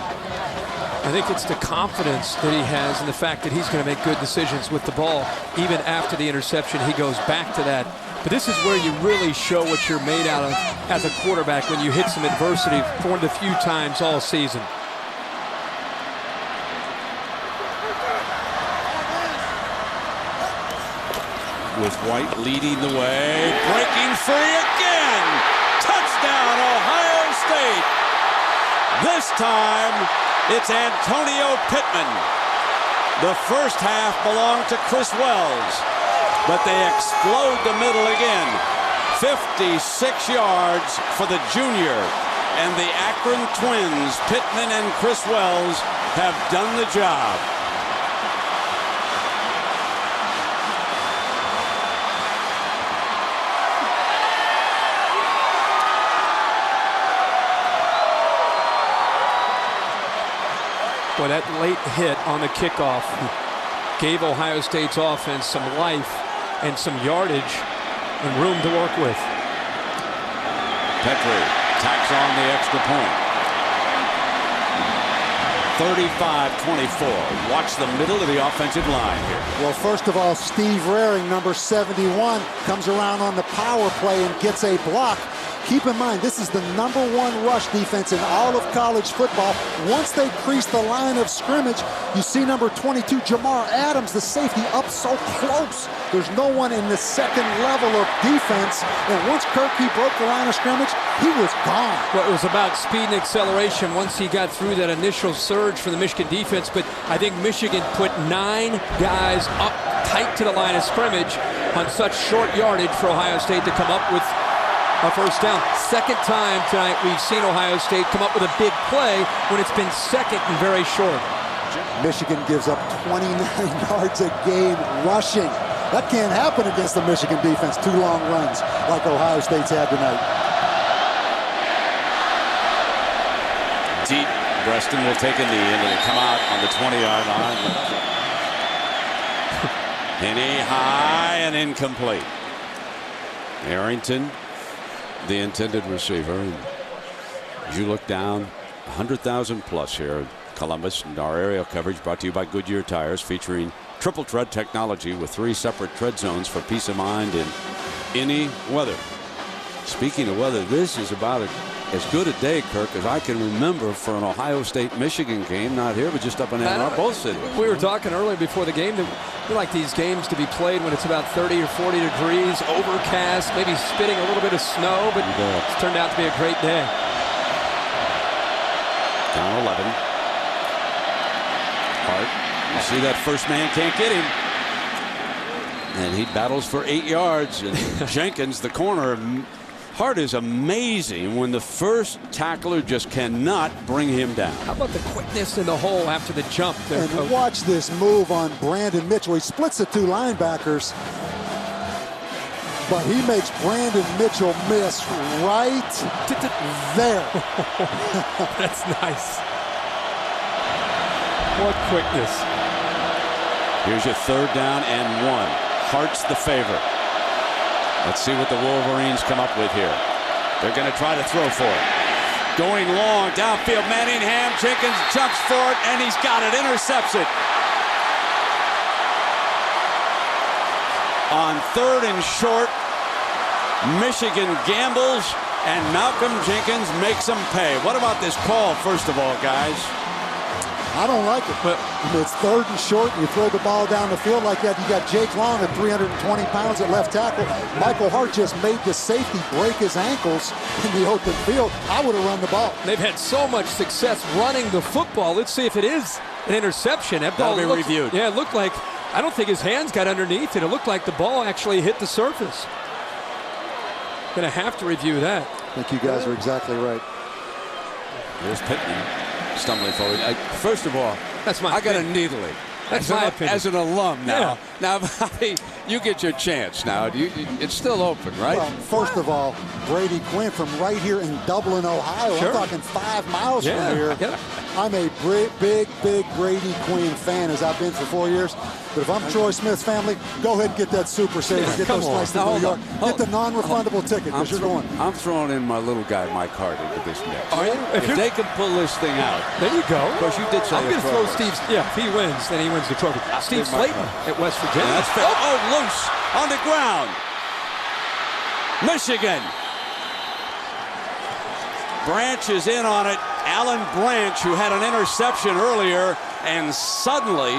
I think it's the confidence that he has and the fact that he's going to make good decisions with the ball. Even after the interception, he goes back to that. But this is where you really show what you're made out of as a quarterback when you hit some adversity for one of the few times all season. With White leading the way, breaking free again. Touchdown, Ohio State. This time, it's Antonio Pittman. The first half belonged to Chris Wells, but they explode the middle again. 56 yards for the junior, and the Akron twins, Pittman and Chris Wells, have done the job. Boy, that late hit on the kickoff gave Ohio State's offense some life and some yardage and room to work with. Petrie tacks on the extra point. 35-24. Watch the middle of the offensive line here. Well, first of all, Steve Raring, number 71, comes around on the power play and gets a block. Keep in mind, this is the #1 rush defense in all of college football. Once they crease the line of scrimmage, you see number 22, Jamar Adams, the safety, up so close. There's no one in the second level of defense. And once Kirky broke the line of scrimmage, he was gone. Well, it was about speed and acceleration once he got through that initial surge for the Michigan defense. But I think Michigan put 9 guys up tight to the line of scrimmage on such short yardage for Ohio State to come up with a first down. Second time tonight we've seen Ohio State come up with a big play when it's been second and very short. Michigan gives up 29 yards a game rushing. That can't happen against the Michigan defense. 2 long runs like Ohio State's had tonight. Deep. Preston will take a knee and it'll come out on the 20-yard line. Penny high and incomplete. Arrington, the intended receiver. And as you look down, 100,000 plus here in Columbus, and our aerial coverage brought to you by Goodyear Tires, featuring triple tread technology with 3 separate tread zones for peace of mind in any weather. Speaking of weather, this is about as good a day, Kirk, as I can remember for an Ohio State-Michigan game. Not here, but just up in Ann Arbor, both cities. We were talking earlier before the game that we like these games to be played when it's about 30 or 40 degrees, overcast, maybe spitting a little bit of snow, but it's turned out to be a great day. Down 11. Hart, you see that first man can't get him. And he battles for 8 yards. And Jenkins, the corner, Hart is amazing when the first tackler just cannot bring him down. How about the quickness in the hole after the jump there, And Coach? watch this move on Brandon Mitchell. He splits the 2 linebackers, but he makes Brandon Mitchell miss right there. That's nice. What quickness. Here's your 3rd down and 1. Hart's the favorite. Let's see what the Wolverines come up with here. They're going to try to throw for it. Going long, downfield, Manningham. Jenkins jumps for it, and he's got it. Intercepts it. On 3rd and short, Michigan gambles, and Malcolm Jenkins makes them pay. What about this call, first of all, guys? I don't like it, but it's 3rd and short, and you throw the ball down the field like that. You got Jake Long at 320 pounds at left tackle. Michael Hart just made the safety break his ankles in the open field. I would have run the ball. They've had so much success running the football. Let's see if it is an interception. That ball That'll be reviewed. Yeah, it looked like, I don't think his hands got underneath it. It looked like the ball actually hit the surface. Gonna have to review that. I think you guys are exactly right. There's Pittman stumbling forward. First of all, that's my I got a needle it. That's my opinion. As an alum now. Yeah. Now, Bobby, you get your chance now. It's still open, right? Well, first of all, Brady Quinn from right here in Dublin, Ohio. Sure. I'm talking 5 miles from here. Yeah. I'm a big Brady Quinn fan, as I've been for 4 years. But if I'm Troy Smith's family, go ahead and get that Super Saver. Get those flights to New York. Get the non-refundable ticket, because you're going. I'm throwing in my little guy, Mike Hart, into this mix. Are you? If they can pull this thing out. There you go. Of course, you did say I'm going to throw Steve's. Yeah, if he wins, then he wins the trophy. Steve Slayton at West Virginia. That's fair. Oh, loose on the ground. Michigan. Branch is in on it. Alan Branch, who had an interception earlier, and suddenly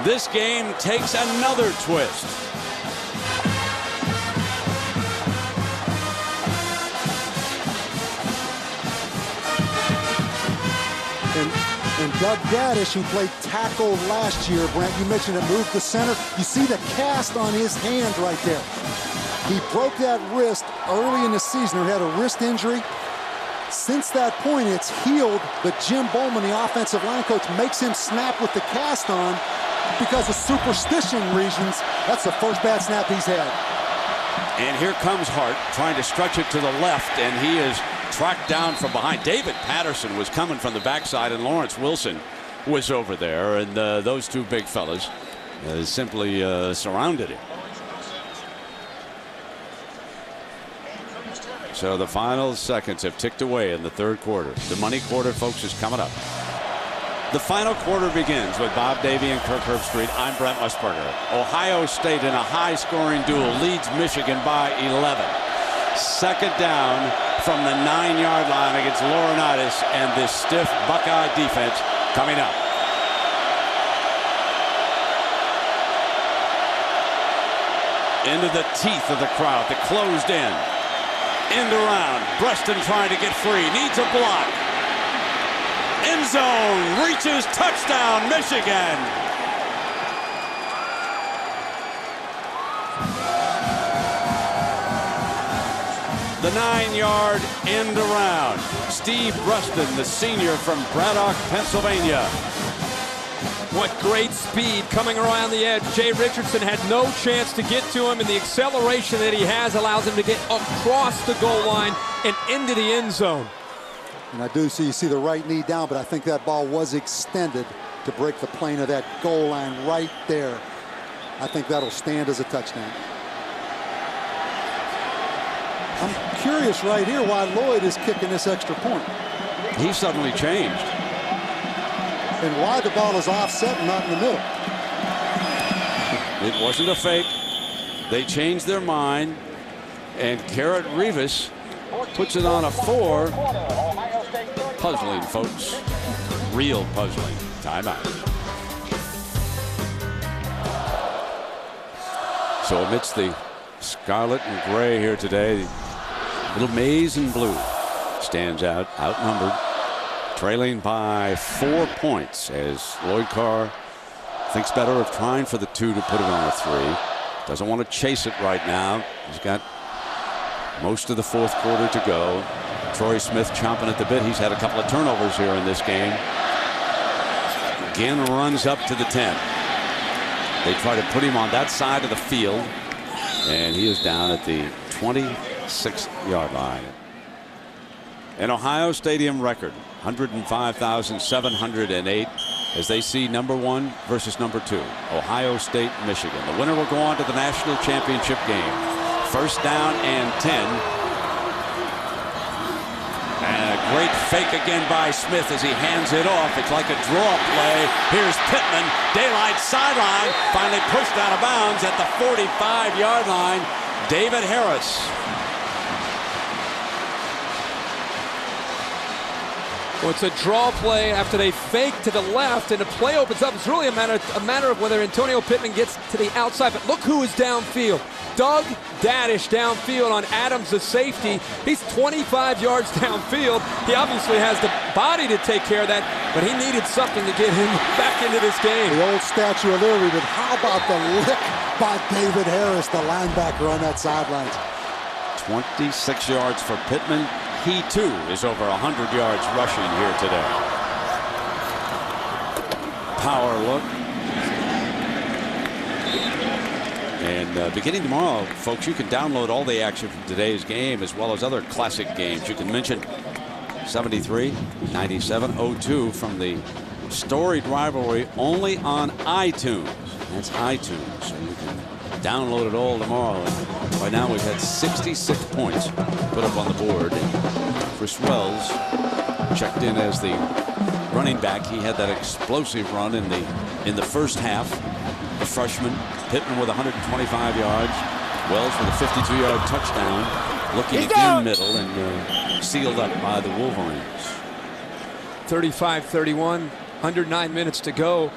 this game takes another twist. And Doug Gaddish, who played tackle last year, Brent, you mentioned it, moved to center. You see the cast on his hand right there. He broke that wrist early in the season, or had a wrist injury. Since that point, it's healed, but Jim Bowman, the offensive line coach, makes him snap with the cast on because of superstition reasons. That's the first bad snap he's had. And here comes Hart trying to stretch it to the left, and he is tracked down from behind. David Patterson was coming from the backside, and Lawrence Wilson was over there, and those two big fellas simply surrounded him. So the final seconds have ticked away in the third quarter. The money quarter, folks, is coming up. The final quarter begins with Bob Davie and Kirk Herbstreit. I'm Brent Musburger. Ohio State in a high-scoring duel leads Michigan by 11. Second down from the 9-yard line against Laurinaitis and this stiff Buckeye defense coming up. Into the teeth of the crowd that closed in. End around. Breaston trying to get free. Needs a block. End zone. Reaches. Touchdown, Michigan. The 9-yard end around. Steve Breaston, the senior from Braddock, Pennsylvania. What great speed coming around the edge. Jay Richardson had no chance to get to him, and the acceleration that he has allows him to get across the goal line and into the end zone. And I do see, you see the right knee down, but I think that ball was extended to break the plane of that goal line right there. I think that'll stand as a touchdown. I'm curious right here why Lloyd is kicking this extra point. He suddenly changed. And why the ball is offset and not in the middle. It wasn't a fake. They changed their mind, and Garrett Rivas puts it on a 4. Puzzling, folks. Real puzzling. Timeout. So amidst the scarlet and gray here today, little maize and blue stands out, outnumbered. Trailing by 4 points as Lloyd Carr thinks better of trying for the 2 to put it on a 3. Doesn't want to chase it right now. He's got most of the fourth quarter to go. Troy Smith chomping at the bit. He's had a couple of turnovers here in this game. Again runs up to the 10. They try to put him on that side of the field, and he is down at the 26-yard line. An Ohio Stadium record, 105,708, as they see number 1 versus number 2, Ohio State, Michigan. The winner will go on to the national championship game. First down and 10. And a great fake again by Smith as he hands it off. It's like a draw play. Here's Pittman, daylight sideline, finally pushed out of bounds at the 45-yard line. David Harris. Well, it's a draw play after they fake to the left, and the play opens up. It's really a matter of whether Antonio Pittman gets to the outside. But look who is downfield. Doug Gaddish downfield on Adams, the safety. He's 25 yards downfield. He obviously has the body to take care of that, but he needed something to get him back into this game. The old Statue of Liberty, but how about the lick by David Harris, the linebacker on that sideline? 26 yards for Pittman. He, too, is over 100 yards rushing here today. Power look. And beginning tomorrow, folks, you can download all the action from today's game as well as other classic games. You can mention 73, 97, 02 from the storied rivalry only on iTunes. That's iTunes. So you can download it all tomorrow. And by now we've had 66 points put up on the board. And Chris Wells checked in as the running back. He had that explosive run in the first half. The freshman, Pittman with 125 yards. Wells with a 52-yard touchdown. Looking in middle and sealed up by the Wolverines. 35-31, under 9 minutes to go.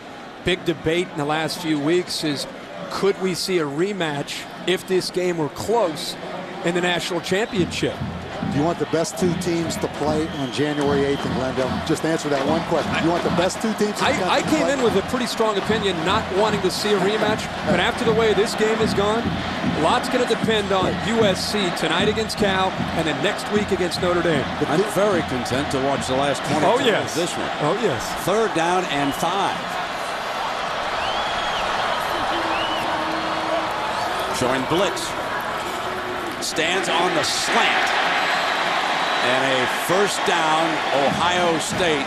Big debate in the last few weeks is, could we see a rematch if this game were close in the national championship? Do you want the best two teams to play on January 8th in Glendale? Just answer that one question. Do you want the best two teams? I came in with a pretty strong opinion, not wanting to see a rematch. But after the way this game has gone, a lot's going to depend on USC tonight against Cal and then next week against Notre Dame. I'm very content to watch the last 20 minutes of this one. Oh, yes. 3rd down and 5. Showing blitz. Stands on the slant. And a first down, Ohio State,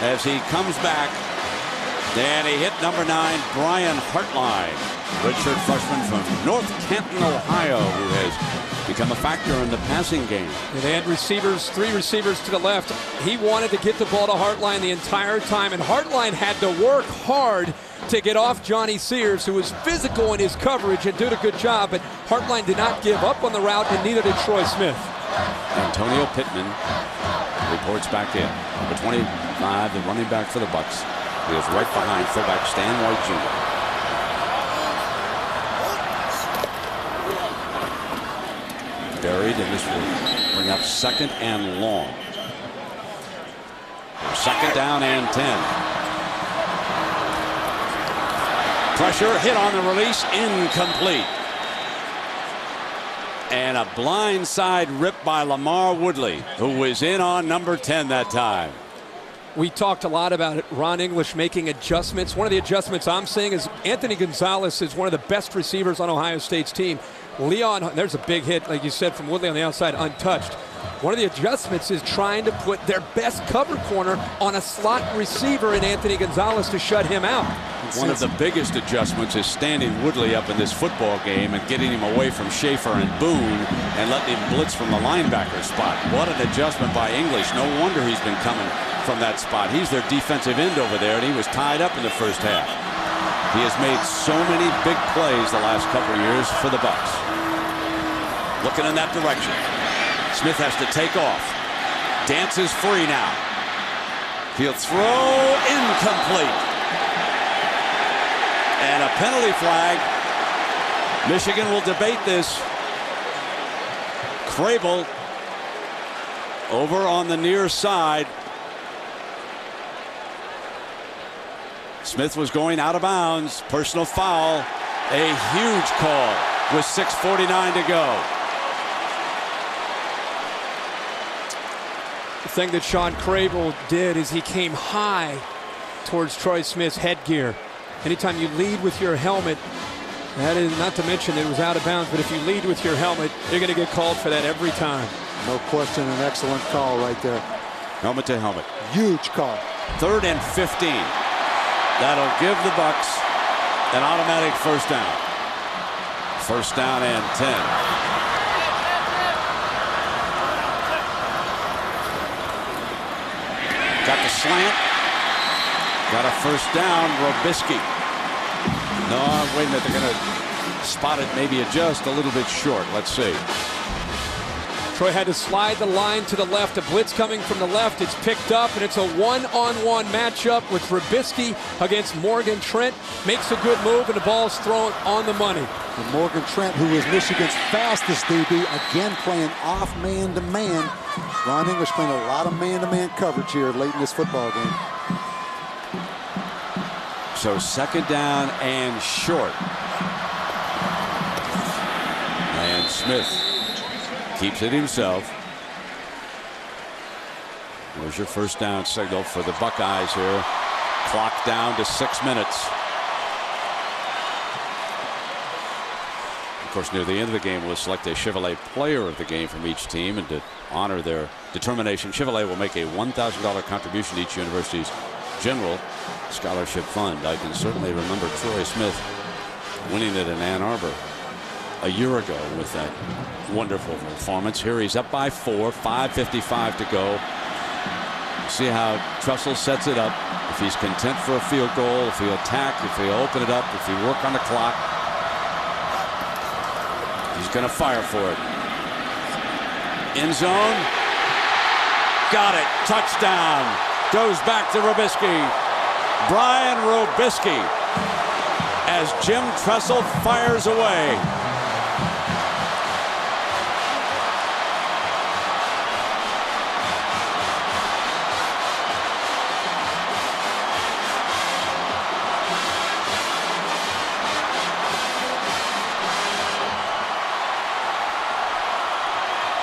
as he comes back. And he hit number 9, Brian Hartline, redshirt freshman from North Canton, Ohio, who has become a factor in the passing game. And they had receivers, 3 receivers to the left. He wanted to get the ball to Hartline the entire time, and Hartline had to work hard to get off Johnny Sears, who was physical in his coverage and did a good job, but Hartline did not give up on the route, and neither did Troy Smith. Antonio Pittman reports back in. Number 25, the running back for the Bucks. He is right behind fullback Stan White Jr. Buried, and this will bring up 2nd and long. 2nd down and 10. Pressure, hit on the release, incomplete. And a blindside rip by Lamar Woodley, who was in on number 10 that time. We talked a lot about it. Ron English making adjustments. One of the adjustments I'm seeing is Anthony Gonzalez is one of the best receivers on Ohio State's team. Leon, there's a big hit, like you said, from Woodley on the outside, untouched. One of the adjustments is trying to put their best cover corner on a slot receiver in Anthony Gonzalez to shut him out. One of the biggest adjustments is standing Woodley up in this football game and getting him away from Schaefer and Boone and letting him blitz from the linebacker spot. What an adjustment by English. No wonder he's been coming from that spot. He's their defensive end over there, and he was tied up in the first half. He has made so many big plays the last couple of years for the Bucks. Looking in that direction. Smith has to take off. Dances free now. He'll throw, incomplete. And a penalty flag. Michigan will debate this. Crable over on the near side. Smith was going out of bounds. Personal foul. A huge call with 6:49 to go. The thing that Sean Crable did is he came high towards Troy Smith's headgear. Anytime you lead with your helmet, that is not to mention it was out of bounds, but if you lead with your helmet, you're going to get called for that every time. No question, an excellent call right there. Helmet to helmet. Huge call. 3rd and 15. That'll give the Bucks an automatic first down. 1st down and 10. Got the slant. Got a first down. Robisky. No, wait a minute. They're going to spot it, maybe adjust a little bit short. Let's see. Troy had to slide the line to the left. A blitz coming from the left. It's picked up, and it's a one-on-one matchup with Robisky against Morgan Trent. Makes a good move, and the ball's thrown on the money. And Morgan Trent, who is Michigan's fastest DB, again playing off man-to-man. Ron English playing a lot of man-to-man coverage here late in this football game. So 2nd down and short. And Smith keeps it himself. There's your first down signal for the Buckeyes here. Clock down to 6 minutes. course, near the end of the game, we'll select a Chevrolet player of the game from each team, and to honor their determination, Chevrolet will make a $1,000 contribution to each university's general scholarship fund. I can certainly remember Troy Smith winning it in Ann Arbor a year ago with that wonderful performance. Here he's up by 4, 5:55 to go. See how Trussell sets it up. If he's content for a field goal, if he'll attack, if he'll open it up, if he work on the clock, he's going to fire for it. End zone. Got it. Touchdown. Goes back to Robisky. Brian Robisky as Jim Trussell fires away.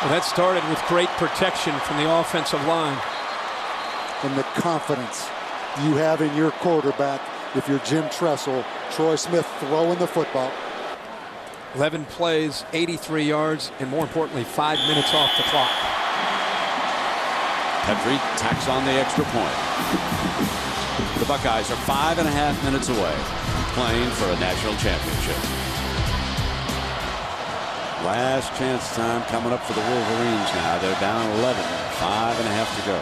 Well, that started with great protection from the offensive line. And the confidence you have in your quarterback if you're Jim Trussell. Troy Smith throwing the football. 11 plays, 83 yards, and more importantly, 5 minutes off the clock. Petrie tacks on the extra point. The Buckeyes are 5.5 minutes away from playing for a national championship. Last chance time coming up for the Wolverines now. They're down 11, 5.5 to go.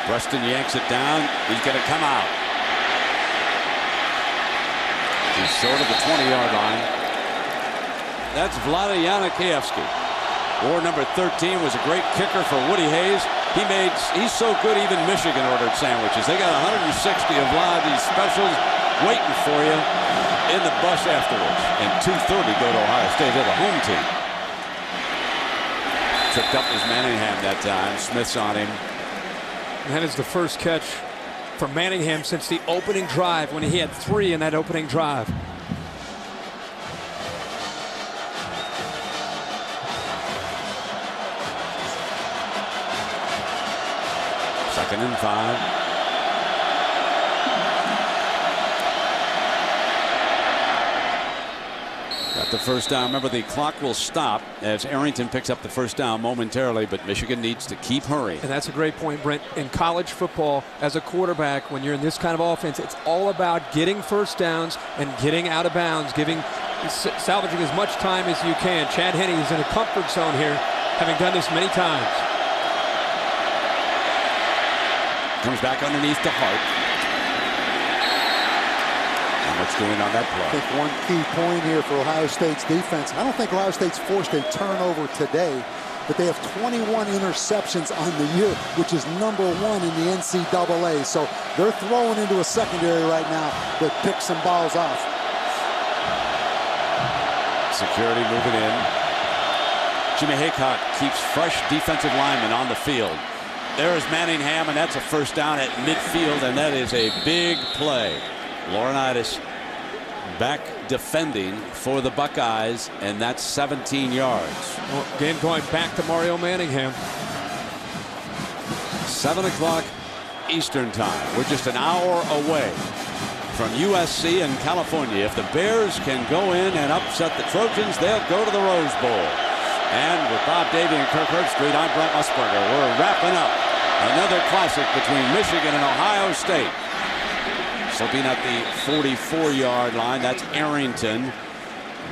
Preston yanks it down. He's going to come out. He's short of the 20-yard line. That's Vlada Janikowski. War number 13 was a great kicker for Woody Hayes. He's so good even Michigan ordered sandwiches. They got 160 of Vlada's specials waiting for you in the bus afterwards. And 2:30 go to Ohio State. They're the home team. Tripped up was Manningham that time. Smith's on him. And that is the first catch for Manningham since the opening drive, when he had 3 in that opening drive. Second and 5. Got the first down. Remember, the clock will stop as Arrington picks up the first down momentarily, but Michigan needs to keep hurrying. And that's a great point, Brent. In college football, as a quarterback, when you're in this kind of offense, it's all about getting first downs and getting out of bounds, salvaging as much time as you can. Chad Henne is in a comfort zone here, having done this many times. Comes back underneath to Hart. What's going on that play? I think one key point here for Ohio State's defense. I don't think Ohio State's forced a turnover today, but they have 21 interceptions on the year, which is #1 in the NCAA. So they're throwing into a secondary right now that picks some balls off. Security moving in. Jimmy Haycock keeps fresh defensive linemen on the field. There's Manningham, and that's a first down at midfield, and that is a big play. Laurinaitis back defending for the Buckeyes, and that's 17 yards. Well, again, going back to Mario Manningham. 7 o'clock Eastern time. We're just an hour away from USC and California. If the Bears can go in and upset the Trojans, they'll go to the Rose Bowl. And with Bob Davey and Kirk Herbstreit, I'm Brent Musburger. We're wrapping up another classic between Michigan and Ohio State. Slipping at the 44-yard line. That's Arrington.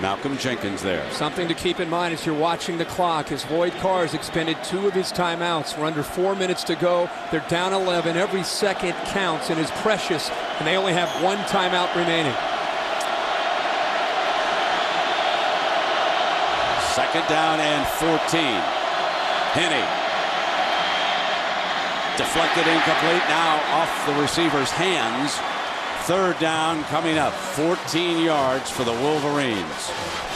Malcolm Jenkins there. Something to keep in mind as you're watching the clock is Lloyd Carr has expended 2 of his timeouts. We're under 4 minutes to go. They're down 11. Every second counts and is precious, and they only have 1 timeout remaining. Second down and 14. Henne. Deflected incomplete. Now off the receiver's hands. Third down coming up, 14 yards for the Wolverines.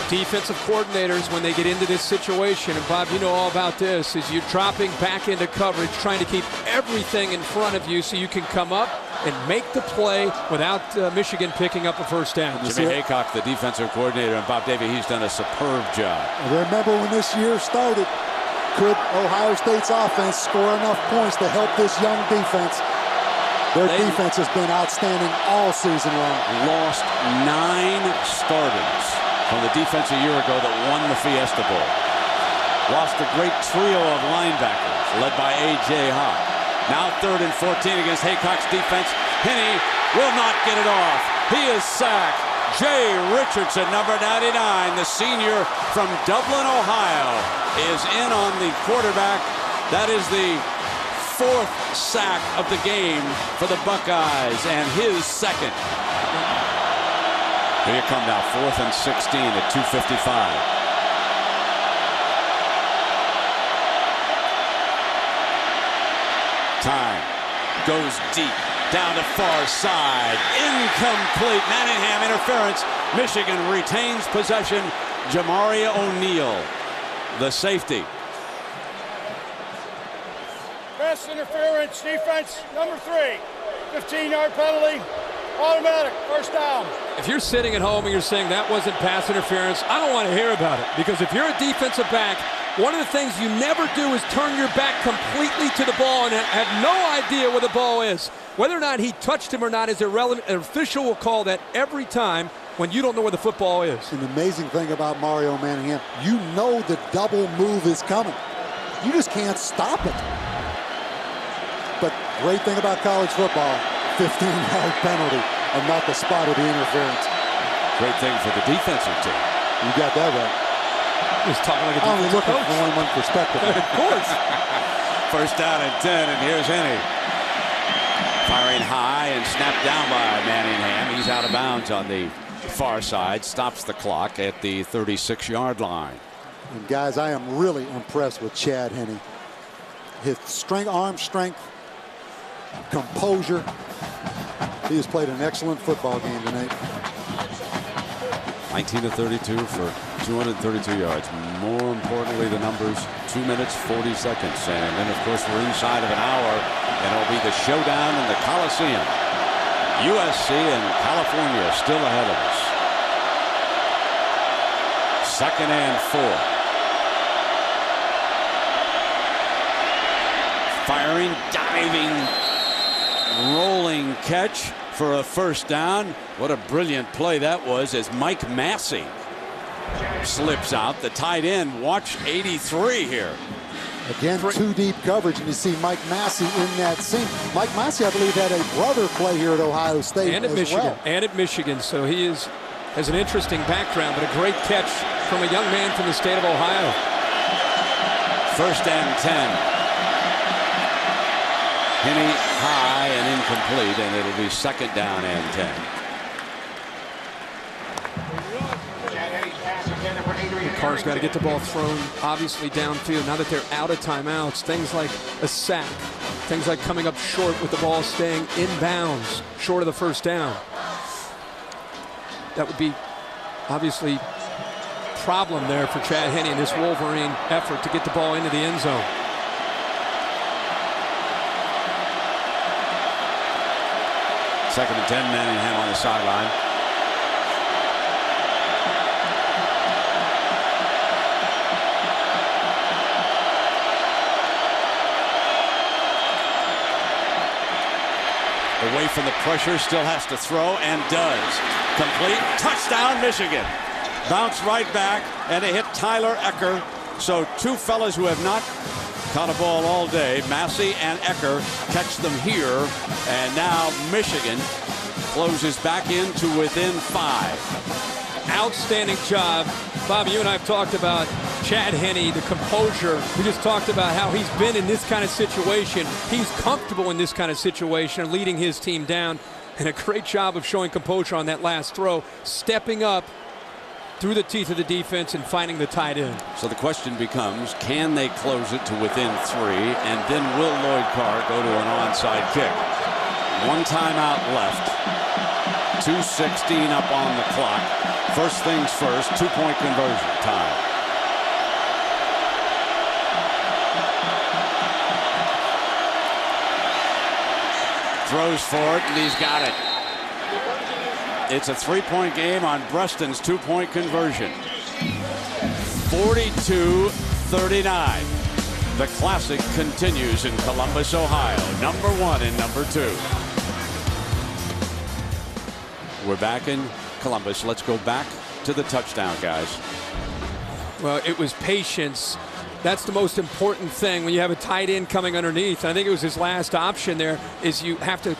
Defensive coordinators, when they get into this situation, and Bob, you know all about this, is you're dropping back into coverage, trying to keep everything in front of you so you can come up and make the play without Michigan picking up a first down. Jimmy Haycock, the defensive coordinator, and Bob Davie, he's done a superb job. Remember when this year started, could Ohio State's offense score enough points to help this young defense? Their defense has been outstanding all season long. Lost 9 starters from the defense a year ago that won the Fiesta Bowl. Lost a great trio of linebackers led by A.J. Hawk. Now 3rd and 14 against Haycock's defense. Henne will not get it off. He is sacked. Jay Richardson, number 99, the senior from Dublin, Ohio, is in on the quarterback. That is the 4th sack of the game for the Buckeyes, and his 2nd. Here you come now, 4th and 16 at 2:55. Time goes deep down the far side. Incomplete. Manningham interference. Michigan retains possession. Jamaria O'Neal, the safety. Pass interference, defense, number 3. 15-yard penalty, automatic, first down. If you're sitting at home and you're saying that wasn't pass interference, I don't want to hear about it. Because if you're a defensive back, one of the things you never do is turn your back completely to the ball and have no idea where the ball is. Whether or not he touched him or not is irrelevant. An official will call that every time when you don't know where the football is. And the amazing thing about Mario Manningham, you know the double move is coming. You just can't stop it. But great thing about college football, 15-yard penalty, and not the spot of the interference. Great thing for the defensive team. You got that right. He's talking like a I'm defensive looking coach. from only one perspective. Of course. First down and 10, and here's Henne. Firing high and snapped down by Manningham. He's out of bounds on the far side. Stops the clock at the 36-yard line. And guys, I am really impressed with Chad Henne. His strength, arm strength, composure. He has played an excellent football game tonight. 19 of 32 for 232 yards. More importantly, the numbers, 2 minutes, 40 seconds. And then, of course, we're inside of an hour, and it'll be the showdown in the Coliseum. USC and California still ahead of us. 2nd and 4. Firing, diving, rolling catch for a first down. What a brilliant play that was as Mike Massey slips out. The tight end, watch 83 here. Again, 2 deep coverage, and you see Mike Massey in that scene. Mike Massey, I believe, had a brother play here at Ohio State and at Michigan. And at Michigan, so he has an interesting background, but a great catch from a young man from the state of Ohio. 1st and 10. Henne high and incomplete, and it'll be 2nd down and 10. Carr's got to get the ball thrown, obviously, downfield. Now that they're out of timeouts, things like a sack, things like coming up short with the ball staying in bounds, short of the first down. That would be, obviously, problem there for Chad Henne in this Wolverine effort to get the ball into the end zone. Second and 10, Manningham on the sideline. Away from the pressure, still has to throw, and does. Complete, touchdown, Michigan. Bounce right back, and they hit Tyler Ecker. So 2 fellas who have not caught a ball all day, Massey and Ecker, catch them here, and now Michigan closes back into within 5. Outstanding job. Bob, you and I have talked about Chad Henne, the composure. We just talked about how he's been in this kind of situation. He's comfortable in this kind of situation, leading his team down, and a great job of showing composure on that last throw, stepping up through the teeth of the defense and finding the tight end. So the question becomes, can they close it to within 3, and then will Lloyd Carr go to an onside kick? 1 timeout left. 2:16 up on the clock. First things first, 2-point conversion time. Throws for it, and he's got it. It's a 3-point game on Bruston's 2-point conversion. 42-39. The Classic continues in Columbus, Ohio. Number 1 and number 2. We're back in Columbus. Let's go back to the touchdown, guys. Well, it was patience. That's the most important thing when you have a tight end coming underneath. I think it was his last option there, is you have to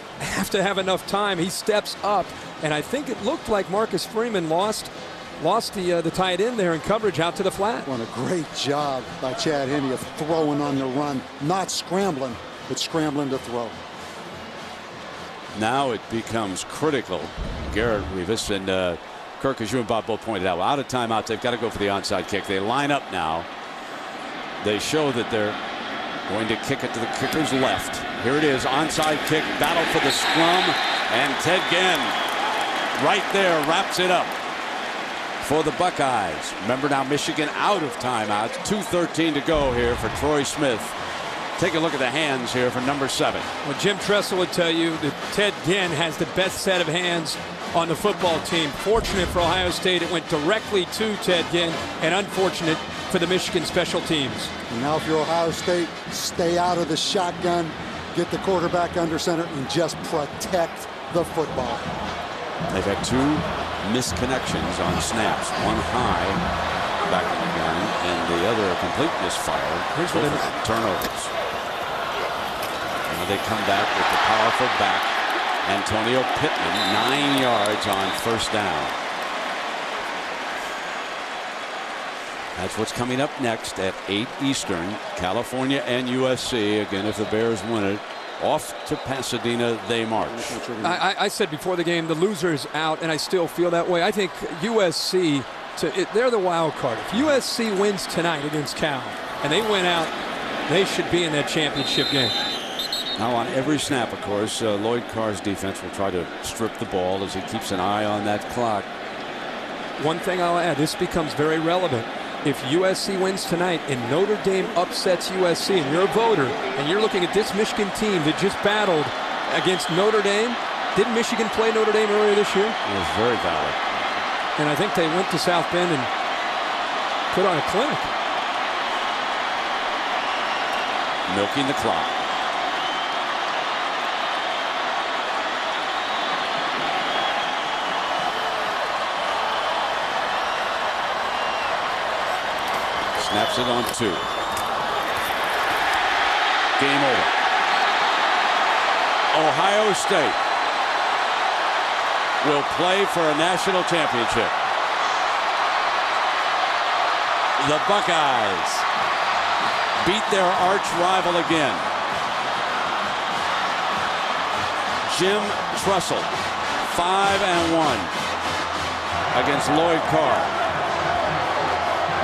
have enough time. He steps up, and I think it looked like Marcus Freeman lost the tight end there in coverage out to the flat. What a great job by Chad Henne of throwing on the run, not scrambling, but scrambling to throw. Now it becomes critical. Garrett Rivas and Kirk, as you and Bob both pointed out, out of timeout, they've got to go for the onside kick. They line up now. They show that they're going to kick it to the kicker's left. Here it is, onside kick, battle for the scrum, and Ted Ginn right there wraps it up for the Buckeyes. Remember now, Michigan out of timeouts. 2:13 to go here for Troy Smith. Take a look at the hands here for number 7. Well, Jim Tressel would tell you that Ted Ginn has the best set of hands on the football team. Fortunate for Ohio State, it went directly to Ted Ginn, and unfortunate for the Michigan special teams. And now if you're Ohio State, stay out of the shotgun, get the quarterback under center, and just protect the football. They've had 2 missed connections on snaps. One high back in the gun, and the other a complete misfire. Here's what turnovers. Now they come back with the powerful back, Antonio Pittman, 9 yards on first down. That's what's coming up next at 8 Eastern. California and USC. Again, if the Bears win it, off to Pasadena they march. I said before the game, the loser's out, and I still feel that way. I think USC, they're the wild card. If USC wins tonight against Cal, and they win out, they should be in that championship game. Now on every snap, of course, Lloyd Carr's defense will try to strip the ball as he keeps an eye on that clock. One thing I'll add, this becomes very relevant. If USC wins tonight and Notre Dame upsets USC, and you're a voter, and you're looking at this Michigan team that just battled against Notre Dame, didn't Michigan play Notre Dame earlier this year? It was very valid. And I think they went to South Bend and put on a clinic. Milking the clock. Snaps it on 2. Game over. Ohio State will play for a national championship. The Buckeyes beat their arch rival again. Jim Tressel, 5-1 against Lloyd Carr.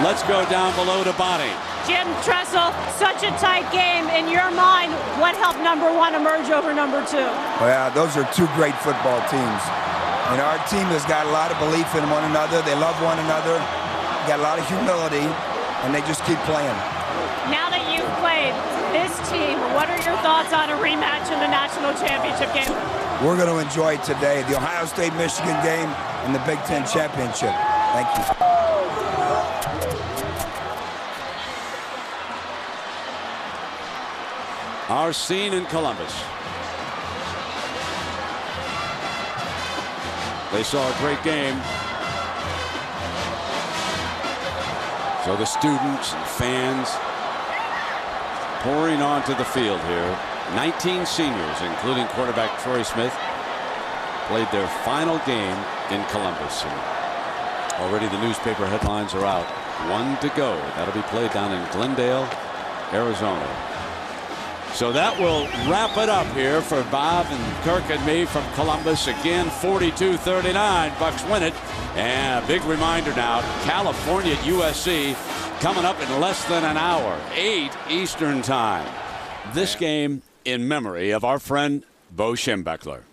Let's go down below to Bonnie. Jim Tressel, such a tight game. In your mind, what helped number 1 emerge over number 2? Well, yeah, those are 2 great football teams. And our team has got a lot of belief in one another. They love one another, got a lot of humility, and they just keep playing. Now that you've played this team, what are your thoughts on a rematch in the national championship game? We're going to enjoy today, the Ohio State-Michigan game and the Big Ten championship. Thank you. Our scene in Columbus. They saw a great game. So the students and fans pouring onto the field here. 19 seniors, including quarterback Troy Smith, played their final game in Columbus. And already the newspaper headlines are out. 1 to go. That'll be played down in Glendale, Arizona. So that will wrap it up here for Bob and Kirk and me from Columbus. Again, 42-39. Bucks win it. And a big reminder now, California at USC coming up in less than an hour, 8 Eastern time. This game in memory of our friend Bo Schembechler.